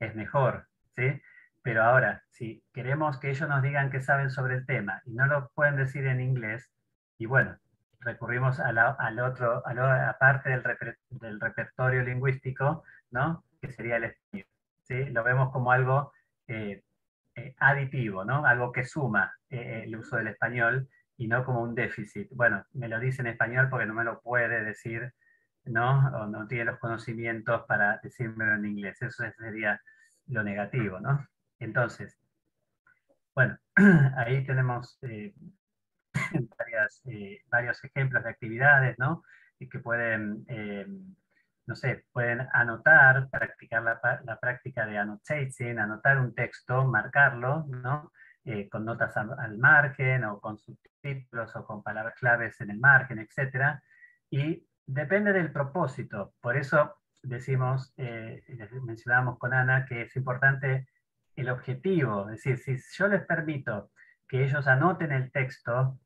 es mejor, ¿sí? Pero ahora, si queremos que ellos nos digan qué saben sobre el tema y no lo pueden decir en inglés, y bueno, recurrimos a la parte del repertorio lingüístico, ¿no? Que sería el español, ¿sí? Lo vemos como algo eh, aditivo, ¿no? Algo que suma el uso del español y no como un déficit. Bueno, me lo dice en español porque no me lo puede decir, ¿no? O no tiene los conocimientos para decírmelo en inglés. Eso sería lo negativo, ¿no? Entonces, Bueno, ahí tenemos varios ejemplos de actividades, ¿no? Y que pueden, no sé, pueden anotar, practicar la práctica de annotating, anotar un texto, marcarlo, ¿no? Con notas al margen, o con subtítulos, o con palabras claves en el margen, etcétera. Y depende del propósito. Por eso decimos, mencionábamos con Ana, que es importante el objetivo. Es decir, si yo les permito que ellos anoten el texto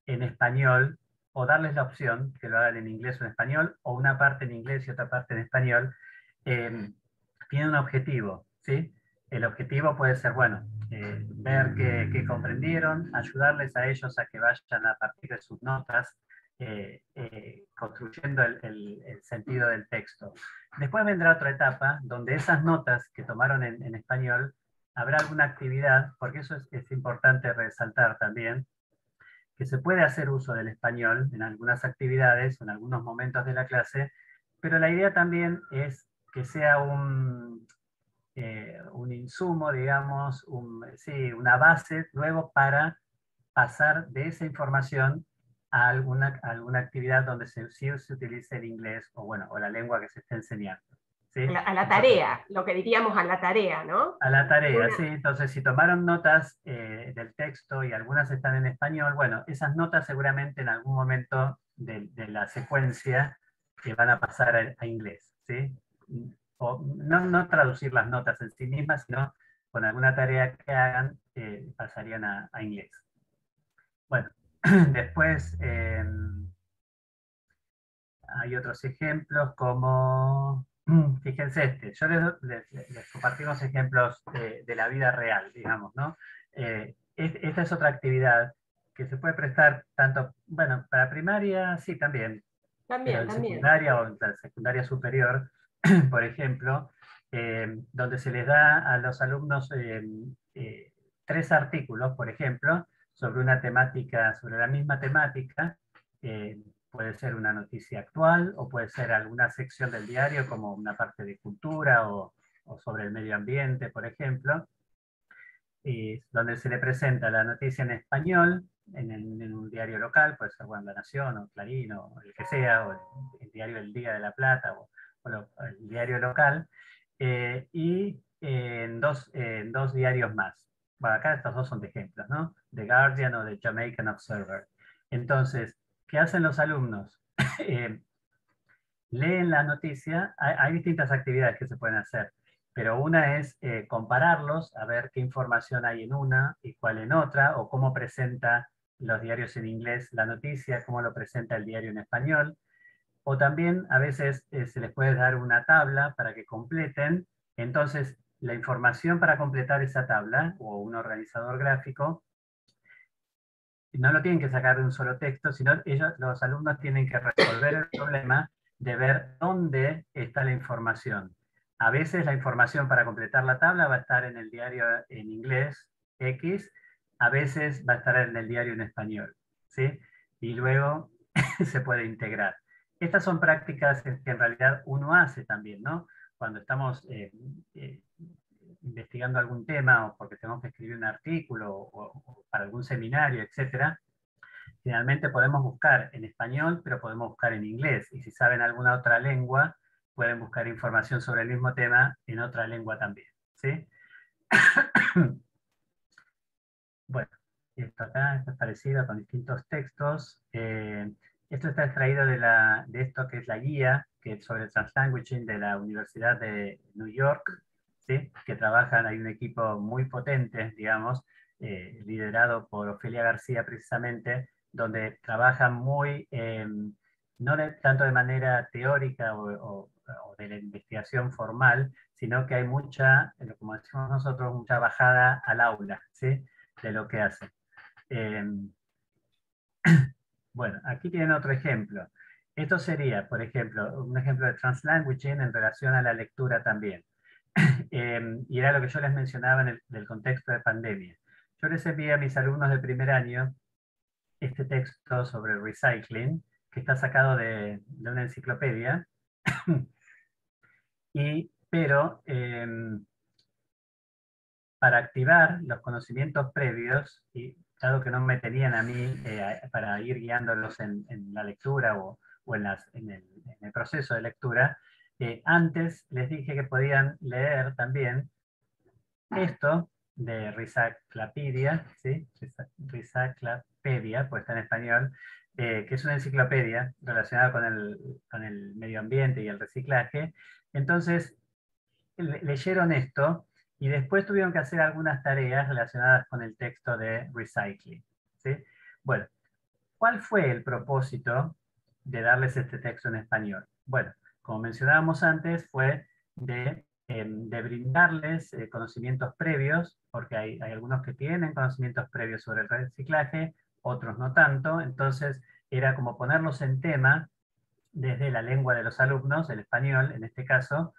en español, o darles la opción que lo hagan en inglés o en español, o una parte en inglés y otra parte en español, eh, tiene un objetivo, ¿sí? El objetivo puede ser, bueno, ver qué comprendieron, ayudarles a ellos a que vayan a partir de sus notas, construyendo el sentido del texto. Después vendrá otra etapa donde esas notas que tomaron en español, habrá alguna actividad, porque eso es importante resaltar también, que se puede hacer uso del español en algunas actividades, en algunos momentos de la clase, pero la idea también es que sea un insumo, digamos, sí, una base luego para pasar de esa información a alguna actividad donde sí se utilice el inglés, o bueno, o la lengua que se esté enseñando. ¿Sí? A la Entonces, tarea, lo que diríamos a la tarea, ¿no? a la tarea, Una, sí. Entonces, si tomaron notas del texto y algunas están en español, bueno, esas notas seguramente en algún momento de la secuencia van a pasar a inglés, ¿sí? O no traducir las notas en sí mismas, sino con alguna tarea que hagan, pasarían a inglés. Bueno, después hay otros ejemplos como, fíjense yo les compartimos ejemplos de la vida real, digamos, ¿no? Esta es otra actividad que se puede prestar tanto, bueno, para primaria, sí, también, pero también, en también. secundaria o en la secundaria superior, por ejemplo, donde se les da a los alumnos 3 artículos, por ejemplo, sobre una temática, sobre la misma temática. Puede ser una noticia actual, o puede ser alguna sección del diario como una parte de cultura, o sobre el medio ambiente, por ejemplo, donde se le presenta la noticia en español, en un diario local, puede ser, bueno, La Nación, o Clarín, o el que sea, o el diario El Día de la Plata, o el diario local, y en dos diarios más. Bueno, acá estos dos son de ejemplos, ¿no? The Guardian o The Jamaican Observer. Entonces, ¿qué hacen los alumnos? Leen la noticia. Hay distintas actividades que se pueden hacer, pero una es compararlos, a ver qué información hay en una y cuál en otra, o cómo presenta los diarios en inglés la noticia, cómo lo presenta el diario en español. O también a veces se les puede dar una tabla para que completen. Entonces, la información para completar esa tabla, o un organizador gráfico, no lo tienen que sacar de un solo texto, sino los alumnos tienen que resolver el problema de ver dónde está la información. A veces la información para completar la tabla va a estar en el diario en inglés X, a veces va a estar en el diario en español, ¿sí? Y luego se puede integrar. Estas son prácticas que en realidad uno hace también, ¿no? Cuando estamos eh, investigando algún tema, o porque tenemos que escribir un artículo, o para algún seminario, etcétera, finalmente podemos buscar en español, pero podemos buscar en inglés. Y si saben alguna otra lengua, pueden buscar información sobre el mismo tema en otra lengua también. ¿Sí? Bueno, esto acá esto es parecido con distintos textos. Esto está extraído de esto que es la guía, que es sobre translanguaging de la Universidad de New York, ¿sí? Que trabajan, hay un equipo muy potente, digamos, liderado por Ofelia García precisamente, donde trabajan muy, no tanto de manera teórica o de la investigación formal, sino que hay mucha, como decimos nosotros, mucha bajada al aula, ¿sí? De lo que hacen. Eh, bueno, aquí tienen otro ejemplo. Esto sería, por ejemplo, un ejemplo de translanguaging en relación a la lectura también. Y era lo que yo les mencionaba en del contexto de pandemia. Yo les envié a mis alumnos de primer año este texto sobre recycling, que está sacado de una enciclopedia, pero para activar los conocimientos previos, y dado que no me tenían a mí para ir guiándolos en la lectura o en el proceso de lectura, antes les dije que podían leer también esto de Risaclapedia, ¿sí? Risaclapedia, pues está en español, que es una enciclopedia relacionada con el medio ambiente y el reciclaje. Entonces, leyeron esto y después tuvieron que hacer algunas tareas relacionadas con el texto de Recycling, ¿sí? Bueno, ¿cuál fue el propósito de darles este texto en español? Bueno, como mencionábamos antes, fue de brindarles conocimientos previos, porque hay algunos que tienen conocimientos previos sobre el reciclaje, otros no tanto, entonces era como ponerlos en tema desde la lengua de los alumnos, el español en este caso,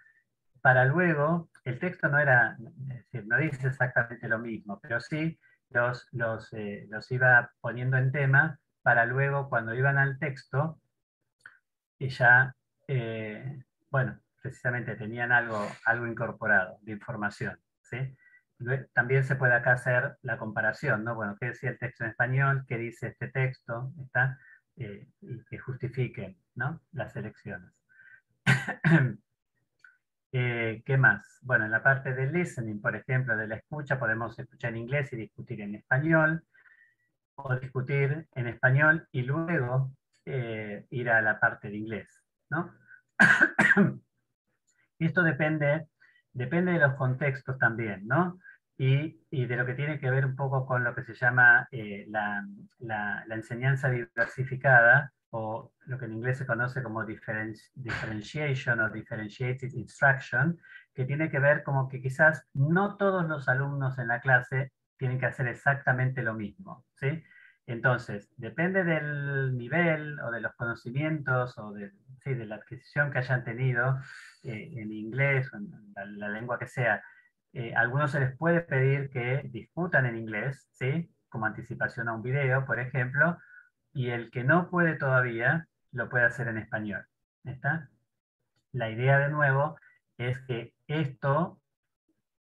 para luego, el texto no era, es decir, no dice exactamente lo mismo, pero sí los iba poniendo en tema para luego, cuando iban al texto, y ya, bueno, precisamente tenían algo incorporado de información, ¿sí? También se puede acá hacer la comparación, ¿no? Bueno, ¿qué decía el texto en español? ¿Qué dice este texto? ¿Está? Y que justifiquen, ¿no? Las elecciones. ¿Qué más? Bueno, en la parte de listening, por ejemplo, de la escucha, podemos escuchar en inglés y discutir en español, o discutir en español y luego ir a la parte de inglés, ¿no? Esto depende de los contextos también, ¿no? Y de lo que tiene que ver un poco con lo que se llama la enseñanza diversificada, o lo que en inglés se conoce como differentiation o differentiated instruction, que tiene que ver como que quizás no todos los alumnos en la clase tienen que hacer exactamente lo mismo, ¿sí? Entonces, depende del nivel o de los conocimientos o sí, de la adquisición que hayan tenido en inglés o en la lengua que sea. Algunos se les puede pedir que discutan en inglés, ¿sí? Como anticipación a un video, por ejemplo, y el que no puede todavía lo puede hacer en español. ¿Está? La idea de nuevo es que esto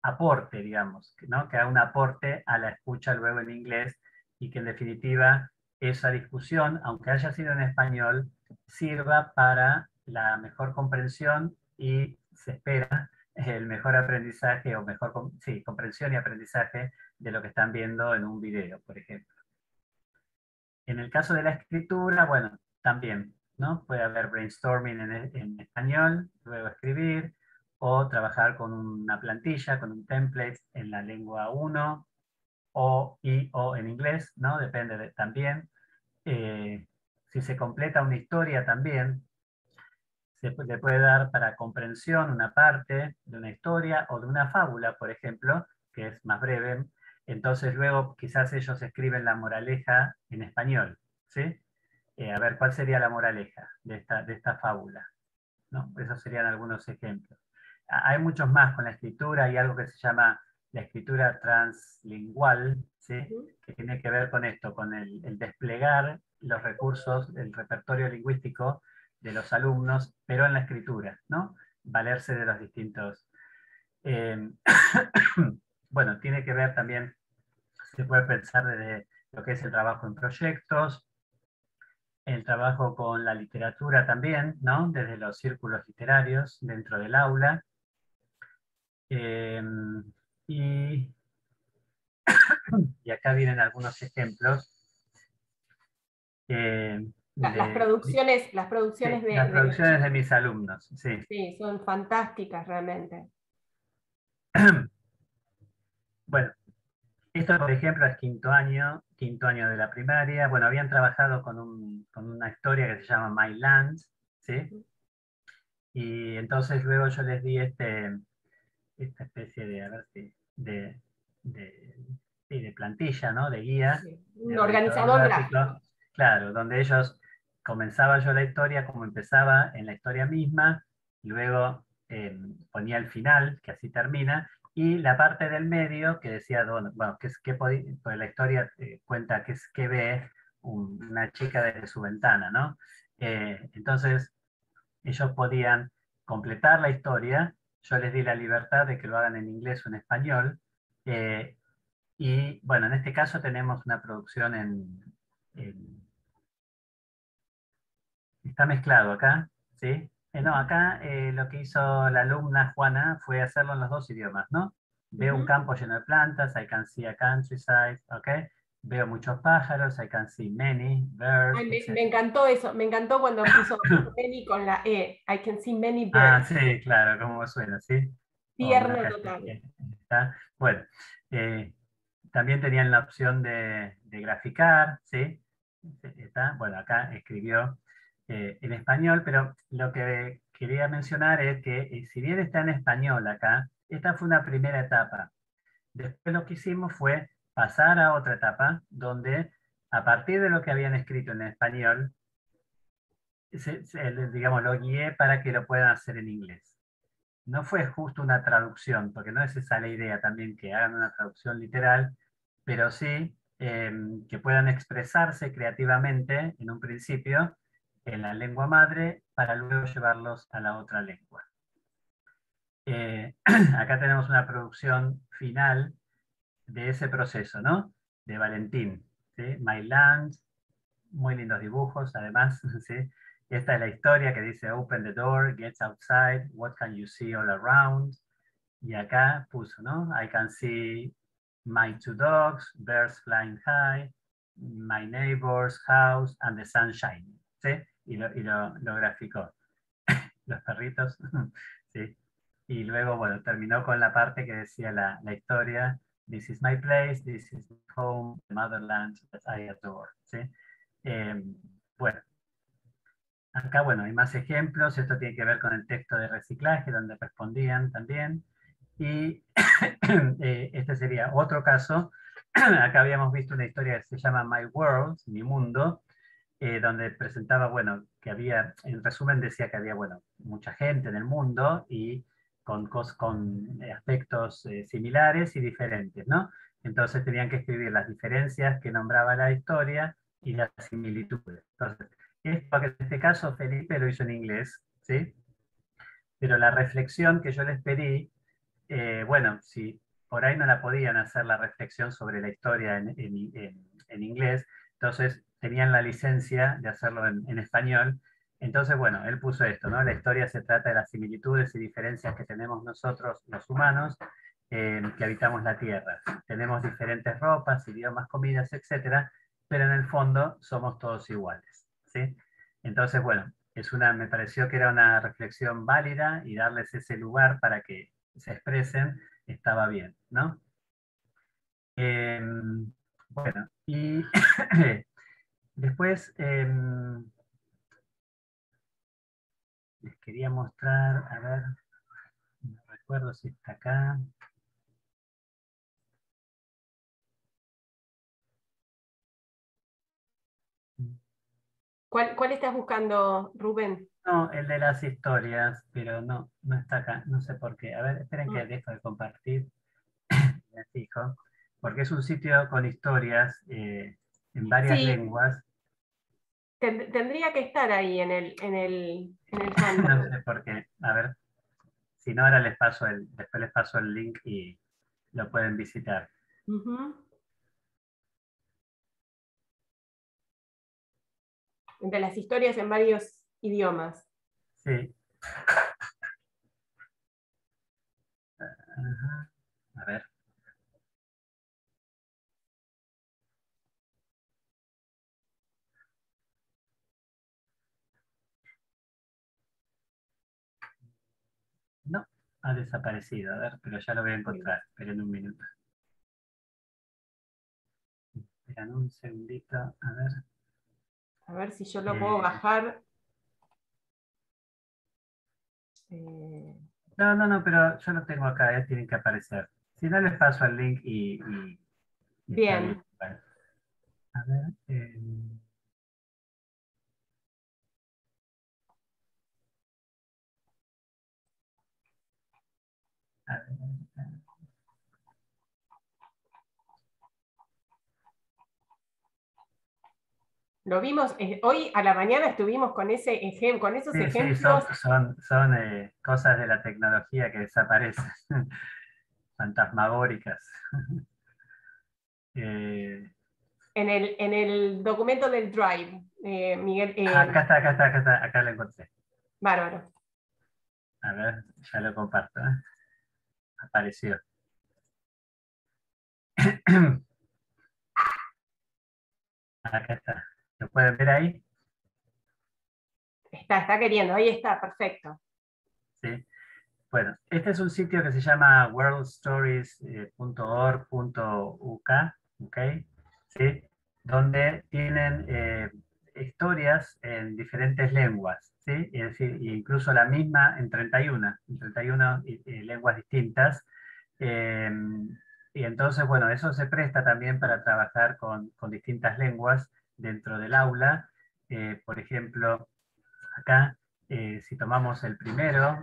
aporte, digamos, ¿no? Que haga un aporte a la escucha luego en inglés y que en definitiva esa discusión, aunque haya sido en español, sirva para la mejor comprensión y se espera el mejor aprendizaje o mejor, sí, comprensión y aprendizaje de lo que están viendo en un video, por ejemplo. En el caso de la escritura, bueno, también, ¿no? Puede haber brainstorming en español, luego escribir, o trabajar con una plantilla, con un template en la lengua 1, o en inglés, ¿no? Depende también. Si se completa una historia también, le puede dar para comprensión una parte de una historia o de una fábula, por ejemplo, que es más breve. Entonces luego quizás ellos escriben la moraleja en español, ¿sí? A ver, ¿cuál sería la moraleja de esta fábula? ¿No? Esos serían algunos ejemplos. Hay muchos más con la escritura, hay algo que se llama la escritura translingual, ¿sí? Que tiene que ver con esto, con el desplegar los recursos, el repertorio lingüístico de los alumnos, pero en la escritura, ¿no? Valerse de los distintos. Eh, bueno, tiene que ver también, se puede pensar desde lo que es el trabajo en proyectos, el trabajo con la literatura también, ¿no? Desde los círculos literarios dentro del aula. Eh, y, y acá vienen algunos ejemplos. Las producciones, las producciones sí, las de los producciones de chicos. mis alumnos, sí. Sí, son fantásticas realmente. Bueno, esto por ejemplo es quinto año de la primaria. Bueno, habían trabajado con una historia que se llama My Land, ¿sí? Y entonces luego yo les di esta especie de, a ver si, de, sí, de plantilla, ¿no? De guía, Sí. de Un organizador organizador gráfico. gráfico, claro, donde ellos comenzaba yo la historia como empezaba en la historia misma, luego ponía el final, que así termina, y la parte del medio que decía, bueno, pues la historia cuenta qué ve una chica desde su ventana, ¿no? Entonces ellos podían completar la historia, yo les di la libertad de que lo hagan en inglés o en español, Y bueno, en este caso tenemos una producción está mezclado acá, ¿sí? No, acá lo que hizo la alumna Juana fue hacerlo en los dos idiomas, ¿no? Veo un campo lleno de plantas, I can see a countryside, ¿ok? Veo muchos pájaros, I can see many birds, Ay, me etc. encantó eso, me encantó cuando puso many con la E. I can see many Ah, birds. sí, claro, cómo suena, ¿sí? O una Tierno calle. total. ¿Está? Bueno, eh, también tenían la opción de graficar, ¿sí? ¿Está? Bueno, acá escribió en español, pero lo que quería mencionar es que si bien está en español acá, esta fue una primera etapa. Después lo que hicimos fue pasar a otra etapa donde a partir de lo que habían escrito en español, digamos, lo guié para que lo puedan hacer en inglés. No fue justo una traducción, porque no es esa la idea también que hagan una traducción literal, pero sí que puedan expresarse creativamente en un principio en la lengua madre para luego llevarlos a la otra lengua. Acá tenemos una producción final de ese proceso, ¿no? De Valentín, ¿sí? My Land, muy lindos dibujos, además, ¿sí? Esta es la historia que dice Open the door, get outside, what can you see all around? Y acá puso, ¿no? I can see my two dogs, birds flying high, my neighbor's house and the sun shining, ¿sí? Y lo graficó. Los perritos, ¿sí? Y luego, bueno, terminó con la parte que decía la historia, this is my place, this is my home, the motherland that I adore, ¿sí? Eh, bueno, acá, bueno, hay más ejemplos, esto tiene que ver con el texto de reciclaje, donde respondían también, y este sería otro caso, acá habíamos visto una historia que se llama My World, Mi Mundo, donde presentaba, bueno, que había, en resumen decía que había, bueno, mucha gente en el mundo y con aspectos similares y diferentes, ¿no? Entonces tenían que escribir las diferencias que nombraba la historia y las similitudes. Entonces, esto que en este caso Felipe lo hizo en inglés, ¿sí? Pero la reflexión que yo les pedí, bueno, si por ahí no la podían hacer la reflexión sobre la historia en inglés, entonces tenían la licencia de hacerlo en español. Entonces, bueno, él puso esto, ¿no? La historia se trata de las similitudes y diferencias que tenemos nosotros, los humanos, que habitamos la Tierra. Tenemos diferentes ropas, idiomas, comidas, etcétera, pero en el fondo somos todos iguales, ¿sí? Entonces, bueno, me pareció que era una reflexión válida y darles ese lugar para que se expresen estaba bien, ¿no? Bueno, y después les quería mostrar, a ver, no recuerdo si está acá. ¿Cuál estás buscando, Rubén? No, el de las historias, pero no está acá, no sé por qué. A ver, esperen que Mm, dejo de compartir, me fijo, porque es un sitio con historias en varias Sí, lenguas. tendría que estar ahí en el No Hangout. sé por qué. A ver, si no, ahora después les paso el link y lo pueden visitar. Ujú. De las historias en varios idiomas. Sí. Ajá. A ver. No, ha desaparecido. A ver, pero ya lo voy a encontrar. Esperen un minuto. Esperan un segundito. A ver. A ver si yo lo puedo Eh, bajar. Eh, no, pero yo lo tengo acá. Tienen que aparecer. Si no, les paso el link y está bien. bien. Bueno, a ver. A ver. Lo vimos, hoy a la mañana estuvimos con con esos Sí, ejemplos. son cosas de la tecnología que desaparecen. fantasmagóricas. Eh, En el documento del Drive, Miguel, acá está, acá está, acá está, acá lo encontré. bárbaro. A ver, ya lo comparto, ¿eh? Apareció. Acá está. ¿Lo pueden ver ahí? Está queriendo, ahí está, perfecto. Sí. Bueno, este es un sitio que se llama worldstories.org.uk, ¿ok? ¿Sí? Donde tienen historias en diferentes lenguas, ¿sí? Es decir, incluso la misma en 31 lenguas distintas. Eh, y entonces, bueno, eso se presta también para trabajar con distintas lenguas dentro del aula. Por ejemplo, acá, si tomamos el primero,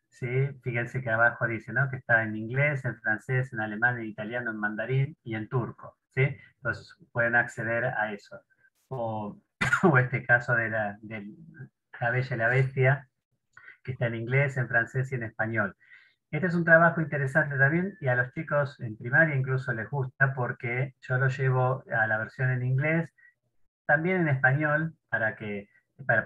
¿sí? Fíjense que abajo dice, ¿no? Que está en inglés, en francés, en alemán, en italiano, en mandarín y en turco, ¿sí? Entonces pueden acceder a eso. O, o este caso de La Bella y la Bestia, que está en inglés, en francés y en español. Este es un trabajo interesante también y a los chicos en primaria incluso les gusta porque yo lo llevo a la versión en inglés, también en español, para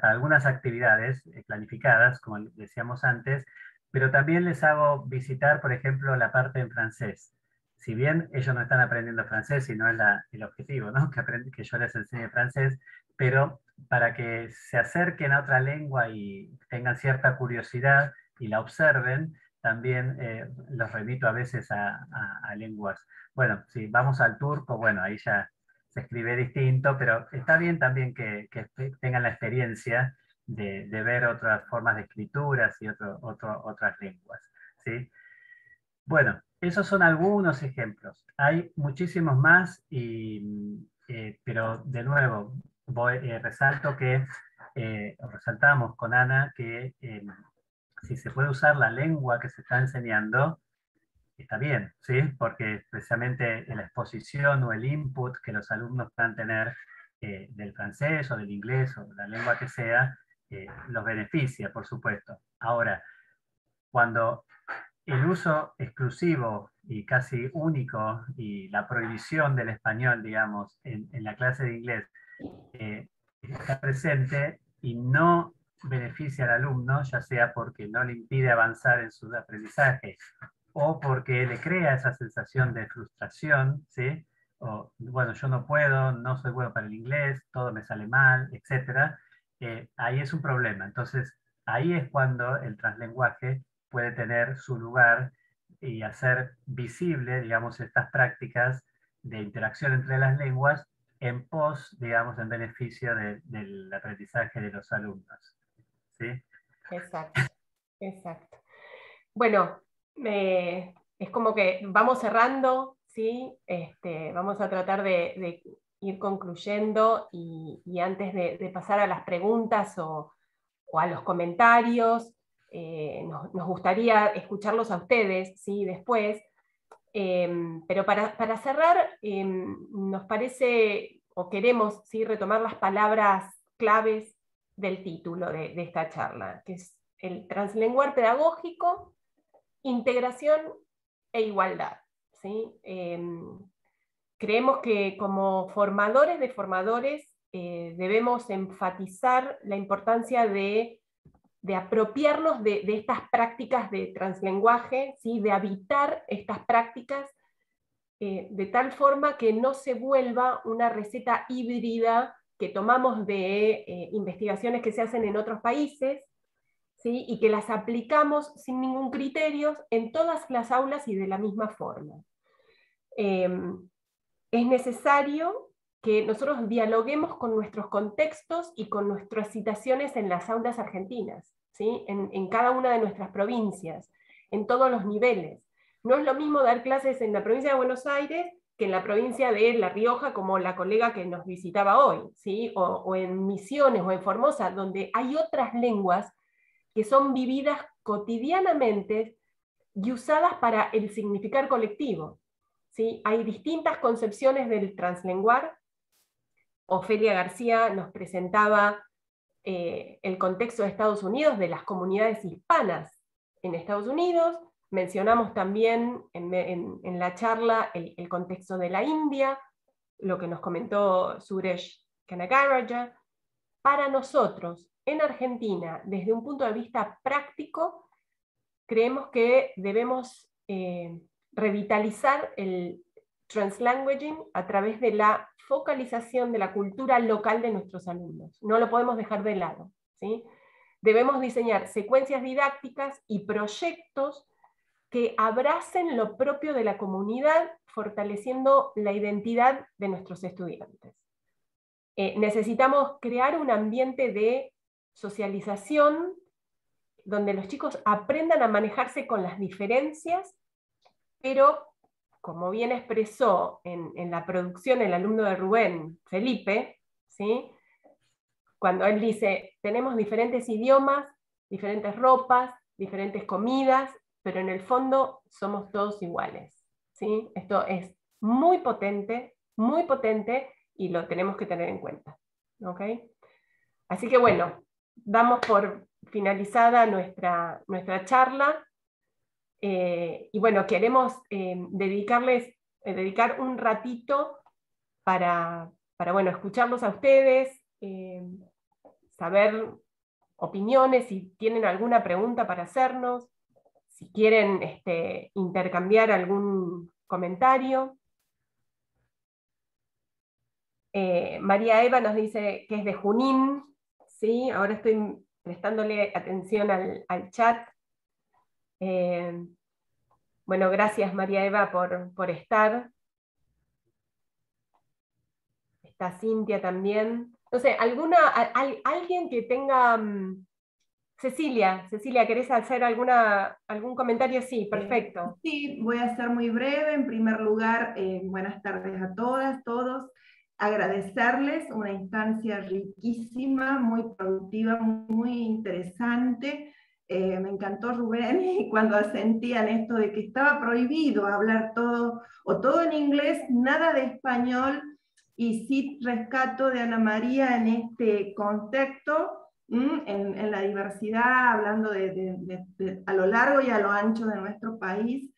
algunas actividades planificadas, como decíamos antes, pero también les hago visitar, por ejemplo, la parte en francés. Si bien ellos no están aprendiendo francés y no es el objetivo, ¿no? Que yo les enseñe francés, pero para que se acerquen a otra lengua y tengan cierta curiosidad y la observen, también los remito a veces a lenguas. Bueno, si vamos al turco, bueno, ahí ya se escribe distinto, pero está bien también que tengan la experiencia de ver otras formas de escrituras y otras lenguas, ¿sí? Bueno, esos son algunos ejemplos. Hay muchísimos más, pero de nuevo, resalto que, resaltamos con Ana que si se puede usar la lengua que se está enseñando, está bien, ¿sí? Porque precisamente la exposición o el input que los alumnos puedan tener del francés o del inglés o de la lengua que sea, los beneficia, por supuesto. Ahora, cuando el uso exclusivo y casi único y la prohibición del español, digamos, en la clase de inglés está presente y no beneficia al alumno, ya sea porque no le impide avanzar en su aprendizaje o porque le crea esa sensación de frustración, ¿sí? O, bueno, yo no puedo, no soy bueno para el inglés, todo me sale mal, etc. Ahí es un problema. Entonces, ahí es cuando el translenguaje puede tener su lugar y hacer visible, digamos, estas prácticas de interacción entre las lenguas en pos, digamos, en beneficio del aprendizaje de los alumnos. ¿Sí? Exacto, exacto. Bueno, es como que vamos cerrando, ¿sí? Vamos a tratar de ir concluyendo y antes de pasar a las preguntas o a los comentarios, nos gustaría escucharlos a ustedes, ¿sí? Después. Pero para cerrar, nos parece o queremos, ¿sí? Retomar las palabras claves del título de esta charla, que es el translenguar pedagógico, integración e igualdad, ¿sí? Creemos que como formadores de formadores debemos enfatizar la importancia de apropiarnos de estas prácticas de translenguaje, ¿sí? De habitar estas prácticas de tal forma que no se vuelva una receta híbrida que tomamos de investigaciones que se hacen en otros países, ¿sí? Y que las aplicamos sin ningún criterio en todas las aulas y de la misma forma. Es necesario que nosotros dialoguemos con nuestros contextos y con nuestras situaciones en las aulas argentinas, ¿sí? En cada una de nuestras provincias, en todos los niveles. No es lo mismo dar clases en la provincia de Buenos Aires que en la provincia de La Rioja, como la colega que nos visitaba hoy, ¿sí? O en Misiones o en Formosa, donde hay otras lenguas que son vividas cotidianamente y usadas para el significar colectivo. ¿Sí? Hay distintas concepciones del translenguar. Ofelia García nos presentaba el contexto de Estados Unidos, de las comunidades hispanas en Estados Unidos. mencionamos también en la charla el contexto de la India, lo que nos comentó Suresh Kanagaraja. Para nosotros, en Argentina, desde un punto de vista práctico, creemos que debemos revitalizar el translanguaging a través de la focalización de la cultura local de nuestros alumnos. No lo podemos dejar de lado, ¿sí? Debemos diseñar secuencias didácticas y proyectos que abracen lo propio de la comunidad, fortaleciendo la identidad de nuestros estudiantes. Necesitamos crear un ambiente de socialización donde los chicos aprendan a manejarse con las diferencias, pero, como bien expresó en la producción el alumno de Rubén, Felipe, ¿sí? Cuando él dice, tenemos diferentes idiomas, diferentes ropas, diferentes comidas, pero en el fondo somos todos iguales, ¿sí? Esto es muy potente, y lo tenemos que tener en cuenta, ¿ok? Así que bueno, damos por finalizada nuestra charla, y bueno, queremos dedicar un ratito para bueno, escucharlos a ustedes, saber opiniones, si tienen alguna pregunta para hacernos, si quieren intercambiar algún comentario. María Eva nos dice que es de Junín, ¿sí? Ahora estoy prestándole atención al chat. Bueno, gracias María Eva por estar. Está Cintia también. No sé, alguien que tenga... Cecilia, ¿querés hacer algún comentario? Sí, perfecto. Sí, voy a ser muy breve. En primer lugar, buenas tardes a todas, todos. Agradecerles una instancia riquísima, muy productiva, muy interesante. Me encantó Rubén y cuando asentían esto de que estaba prohibido hablar todo, o todo en inglés, nada de español, y sí rescato de Ana María en este contexto, en la diversidad, hablando a lo largo y a lo ancho de nuestro país.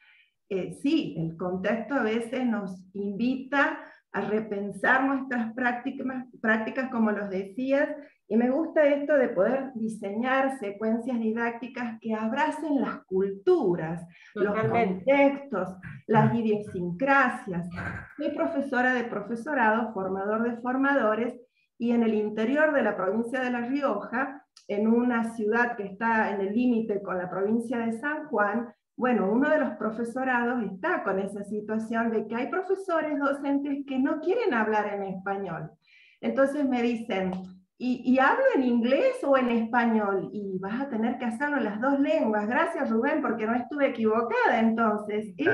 Sí, el contexto a veces nos invita a repensar nuestras prácticas, como los decías, y me gusta esto de poder diseñar secuencias didácticas que abracen las culturas, Totalmente. los contextos, las idiosincrasias. Soy profesora de profesorado, formador de formadores, y en el interior de la provincia de La Rioja, en una ciudad que está en el límite con la provincia de San Juan, bueno, uno de los profesorados está con esa situación de que hay profesores docentes que no quieren hablar en español. Entonces me dicen, ¿y hablo en inglés o en español? Y vas a tener que hacerlo en las dos lenguas. Gracias, Rubén, porque no estuve equivocada. Entonces, es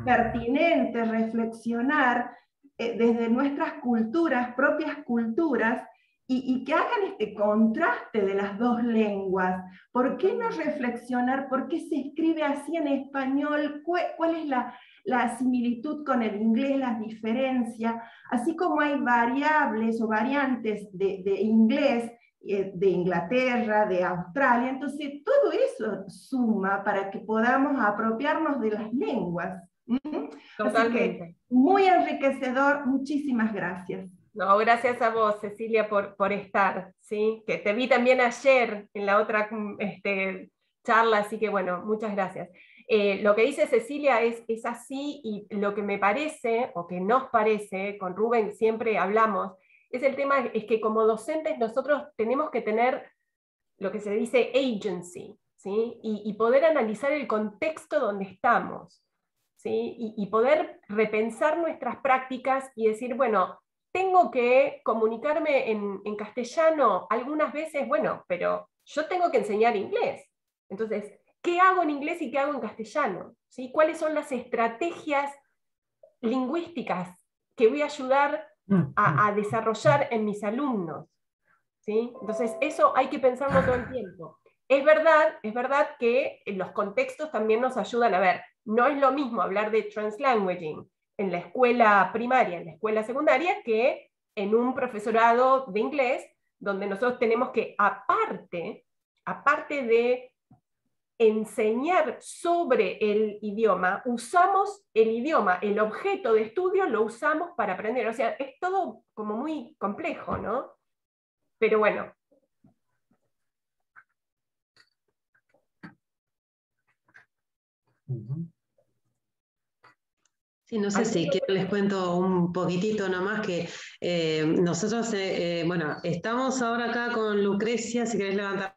pertinente reflexionar desde nuestras culturas, propias culturas, y que hagan este contraste de las dos lenguas. ¿Por qué no reflexionar por qué se escribe así en español? ¿Cuál es la similitud con el inglés, las diferencias? Así como hay variables o variantes de inglés, de Inglaterra, de Australia, entonces todo eso suma para que podamos apropiarnos de las lenguas. Así que muy enriquecedor, muchísimas gracias. No, gracias a vos, Cecilia, por estar, ¿sí? Que te vi también ayer en la otra charla, así que bueno, muchas gracias. Lo que dice Cecilia es así, y lo que me parece, o que nos parece, con Rubén siempre hablamos, el tema es que como docentes nosotros tenemos que tener lo que se dice agency, ¿sí? Y poder analizar el contexto donde estamos, ¿sí? Y poder repensar nuestras prácticas y decir, bueno, tengo que comunicarme en castellano algunas veces, bueno, pero yo tengo que enseñar inglés. Entonces, ¿qué hago en inglés y qué hago en castellano? ¿Sí? ¿Cuáles son las estrategias lingüísticas que voy a ayudar a desarrollar en mis alumnos? ¿Sí? Entonces, eso hay que pensarlo todo el tiempo. Es verdad que los contextos también nos ayudan a ver. No es lo mismo hablar de translanguaging en la escuela primaria, en la escuela secundaria, que en un profesorado de inglés, donde nosotros tenemos que, aparte de enseñar sobre el idioma, usamos el idioma, el objeto de estudio lo usamos para aprender. O sea, es todo como muy complejo, ¿no? Pero bueno. Sí, no sé si quiero les cuento un poquitito nomás que nosotros, bueno, estamos ahora acá con Lucrecia, si querés levantar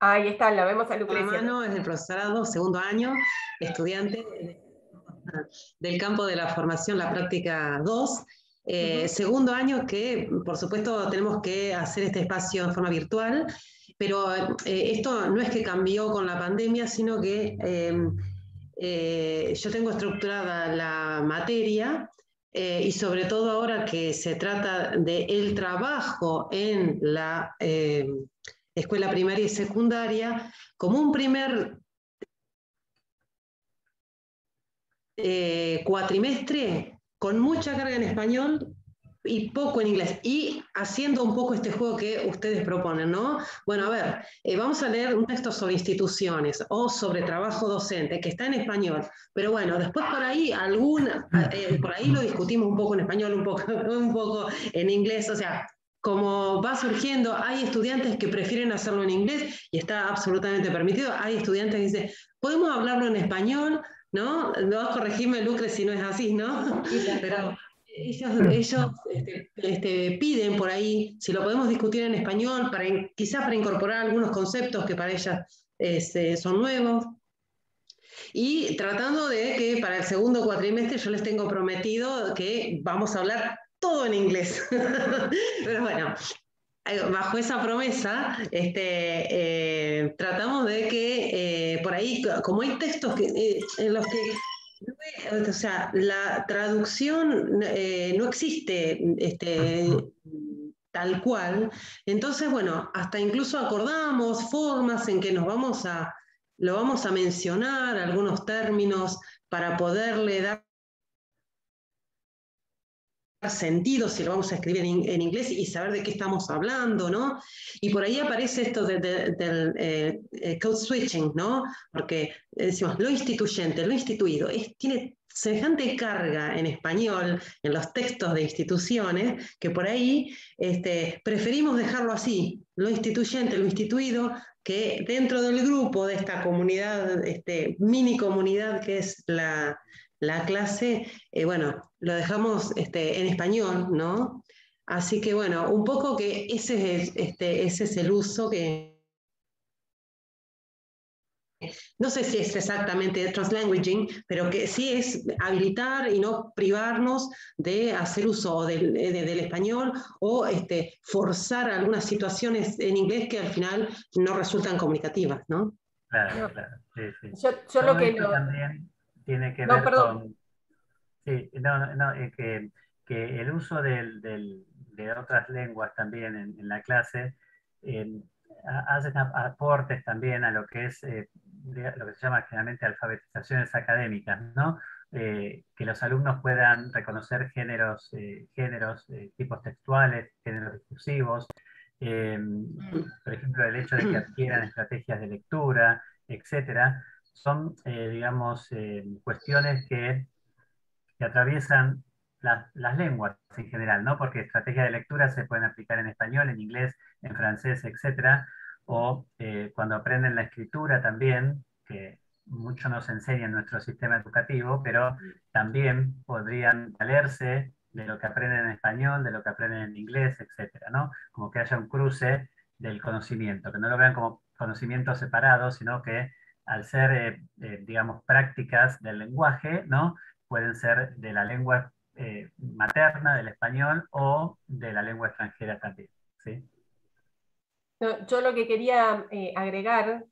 Ahí está, la vemos a la Lucrecia. mano, es del profesorado, segundo año, estudiante del campo de la formación, la práctica 2. Segundo año que, por supuesto, tenemos que hacer este espacio en forma virtual, pero esto no es que cambió con la pandemia, sino que yo tengo estructurada la materia y sobre todo ahora que se trata del trabajo en la escuela primaria y secundaria, como un primer cuatrimestre con mucha carga en español y poco en inglés, y haciendo un poco este juego que ustedes proponen, ¿no? Bueno, a ver, vamos a leer un texto sobre instituciones o sobre trabajo docente, que está en español, pero bueno, después por ahí por ahí lo discutimos un poco en español, un poco en inglés, o sea, como va surgiendo, hay estudiantes que prefieren hacerlo en inglés y está absolutamente permitido, hay estudiantes que dicen, ¿podemos hablarlo en español? ¿No? No vas a corregirme, Lucre, si no es así, ¿no? Pero ellos piden por ahí si lo podemos discutir en español, quizás para incorporar algunos conceptos que para ellas son nuevos. Y tratando de que para el segundo cuatrimestre yo les tengo prometido que vamos a hablar todo en inglés. Pero bueno, bajo esa promesa, tratamos de que por ahí, como hay textos en los que, o sea, la traducción no existe tal cual, entonces, bueno, hasta incluso acordamos formas en que lo vamos a mencionar, algunos términos, para poderle dar sentido si lo vamos a escribir en inglés y saber de qué estamos hablando, ¿no? Y por ahí aparece esto del code switching, ¿no? Porque decimos lo instituyente, lo instituido, tiene semejante carga en español, en los textos de instituciones, que por ahí preferimos dejarlo así, lo instituyente, lo instituido, que dentro del grupo de esta comunidad, mini comunidad que es la clase, bueno, lo dejamos en español, ¿no? Así que bueno, un poco que ese es el uso que... No sé si es exactamente translanguaging, pero que sí es habilitar y no privarnos de hacer uso del español o forzar algunas situaciones en inglés que al final no resultan comunicativas, ¿no? Claro, claro, sí, sí. Yo lo que esto también tiene que No, ver perdón. con... Sí, no, que el uso de otras lenguas también en la clase eh, hacen aportes también a lo que es lo que se llama generalmente alfabetizaciones académicas, ¿no? Que los alumnos puedan reconocer tipos textuales, géneros discursivos, eh, por ejemplo, el hecho de que adquieran estrategias de lectura, etcétera, son, digamos, cuestiones que atraviesan las lenguas en general, ¿no? Porque estrategias de lectura se pueden aplicar en español, en inglés, en francés, etcétera, o cuando aprenden la escritura también, que mucho nos enseña en nuestro sistema educativo, pero también podrían valerse de lo que aprenden en español, de lo que aprenden en inglés, etcétera, ¿no? Como que haya un cruce del conocimiento, que no lo vean como conocimientos separados, sino que al ser, digamos, prácticas del lenguaje, ¿no? Pueden ser de la lengua materna, del español, o de la lengua extranjera también, ¿sí? No, yo lo que quería agregar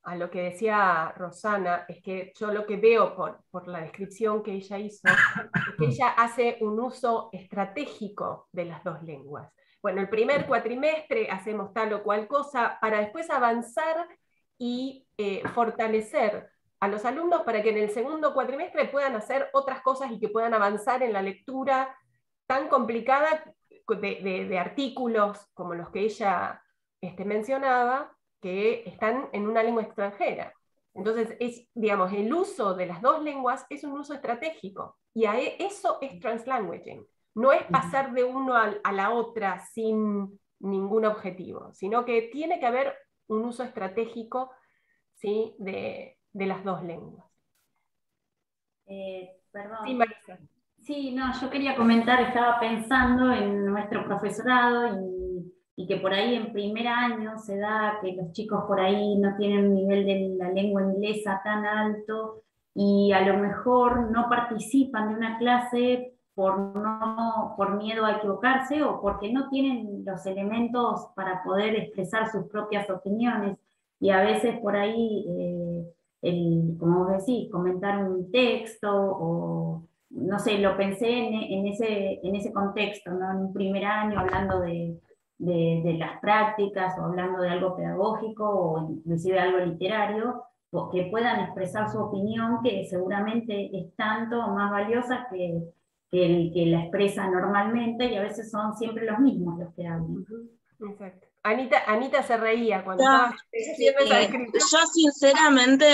a lo que decía Rosana es que yo lo que veo por la descripción que ella hizo es que ella hace un uso estratégico de las dos lenguas. Bueno, el primer cuatrimestre hacemos tal o cual cosa para después avanzar y fortalecer a los alumnos para que en el segundo cuatrimestre puedan hacer otras cosas y que puedan avanzar en la lectura tan complicada de artículos como los que ella mencionaba, que están en una lengua extranjera. Entonces, digamos, el uso de las dos lenguas es un uso estratégico, y eso es translanguaging. No es pasar de uno a la otra sin ningún objetivo, sino que tiene que haber un uso estratégico, ¿sí?, de las dos lenguas. Perdón. Sí, Marisa. Sí, no, yo quería comentar, estaba pensando en nuestro profesorado y que por ahí en primer año se da que los chicos por ahí no tienen un nivel de la lengua inglesa tan alto y a lo mejor no participan de una clase por miedo a equivocarse o porque no tienen los elementos para poder expresar sus propias opiniones, y a veces por ahí, como vos decís, comentar un texto o no sé, lo pensé en ese contexto, ¿no? En un primer año hablando de las prácticas o hablando de algo pedagógico o inclusive algo literario, que puedan expresar su opinión, que seguramente es tanto o más valiosa que el que la expresa normalmente, y a veces son siempre los mismos los que hablan. Exacto. Anita se reía cuando estaba diciendo esa descripción. Yo sinceramente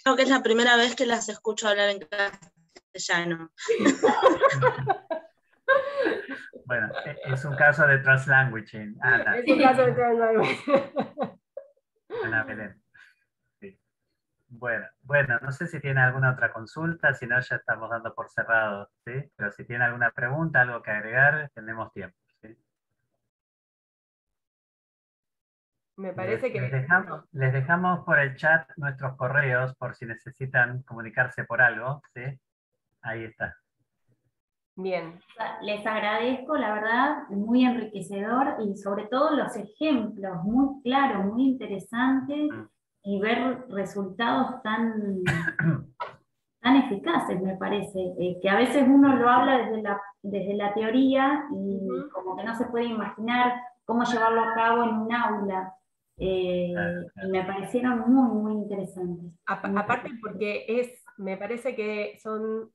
creo que es la primera vez que las escucho hablar en castellano. Bueno, es un caso de translanguaging, Ana. Es un caso de translanguaging. Ana Belén. Sí. Bueno, no sé si tiene alguna otra consulta, si no ya estamos dando por cerrado, ¿sí? Pero si tiene alguna pregunta, algo que agregar, tenemos tiempo, ¿sí? Me parece que... Les dejamos por el chat nuestros correos por si necesitan comunicarse por algo, ¿sí? Ahí está. Bien. Les agradezco, la verdad, muy enriquecedor, y sobre todo los ejemplos muy claros, muy interesantes, y ver resultados tan eficaces, me parece, que a veces uno lo habla desde la teoría y como que no se puede imaginar cómo llevarlo a cabo en un aula. Y me parecieron muy, muy interesantes. Aparte porque me parece que son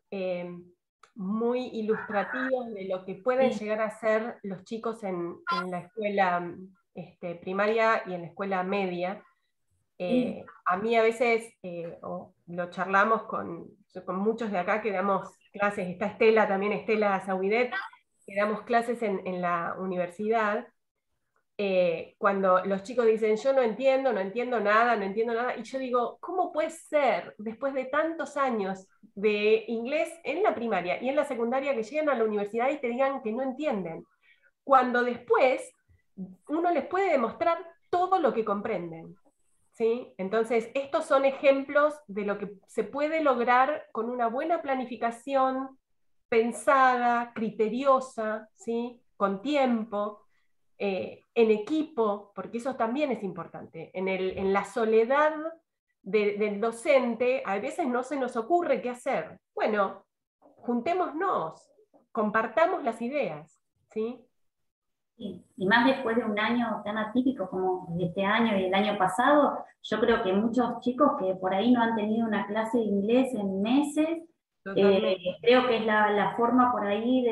muy ilustrativos de lo que pueden llegar a ser los chicos en la escuela primaria y en la escuela media. A mí a veces, lo charlamos con muchos de acá que damos clases, está Estela Saubidet, que damos clases en la universidad. Cuando los chicos dicen, yo no entiendo nada, y yo digo, ¿cómo puede ser, después de tantos años de inglés en la primaria y en la secundaria, que lleguen a la universidad y te digan que no entienden? Cuando después uno les puede demostrar todo lo que comprenden, ¿sí? Entonces, estos son ejemplos de lo que se puede lograr con una buena planificación, pensada, criteriosa, ¿sí? Con tiempo. En equipo, porque eso también es importante. En la soledad del docente, a veces no se nos ocurre qué hacer. Bueno, juntémonos, compartamos las ideas, ¿sí? Y más después de un año tan atípico como este año y el año pasado, yo creo que muchos chicos que por ahí no han tenido una clase de inglés en meses, creo que es la forma por ahí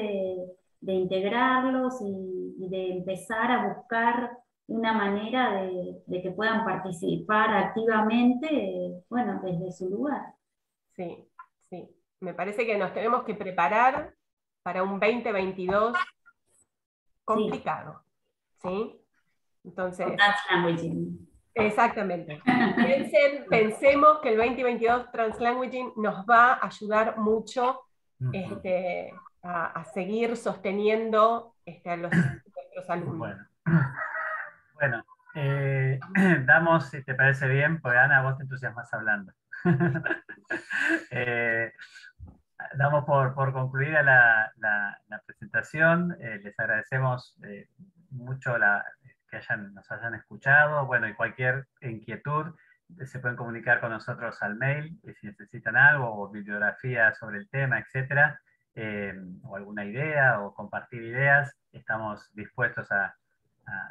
de integrarlos y de empezar a buscar una manera de que puedan participar activamente, bueno, desde su lugar. Sí. Me parece que nos tenemos que preparar para un 2022 complicado, ¿sí? Entonces... Exactamente. Pensemos que el 2022 Translanguaging nos va a ayudar mucho a seguir sosteniendo a nuestros alumnos. Bueno, damos, si te parece bien, porque Ana, vos te entusiasmas hablando. Damos por concluida la presentación. Les agradecemos mucho que nos hayan escuchado. Bueno, y cualquier inquietud se pueden comunicar con nosotros al mail, si necesitan algo, o bibliografía sobre el tema, etcétera, o alguna idea, o compartir ideas. Estamos dispuestos a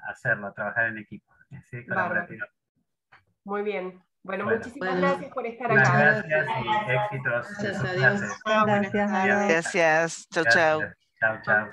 hacerlo, a trabajar en equipo. ¿Sí? Colaborativo. Muy bien. Bueno, muchísimas gracias por estar acá. Gracias y éxitos. Gracias a Dios. Gracias. Chau, chau. Chau, chau.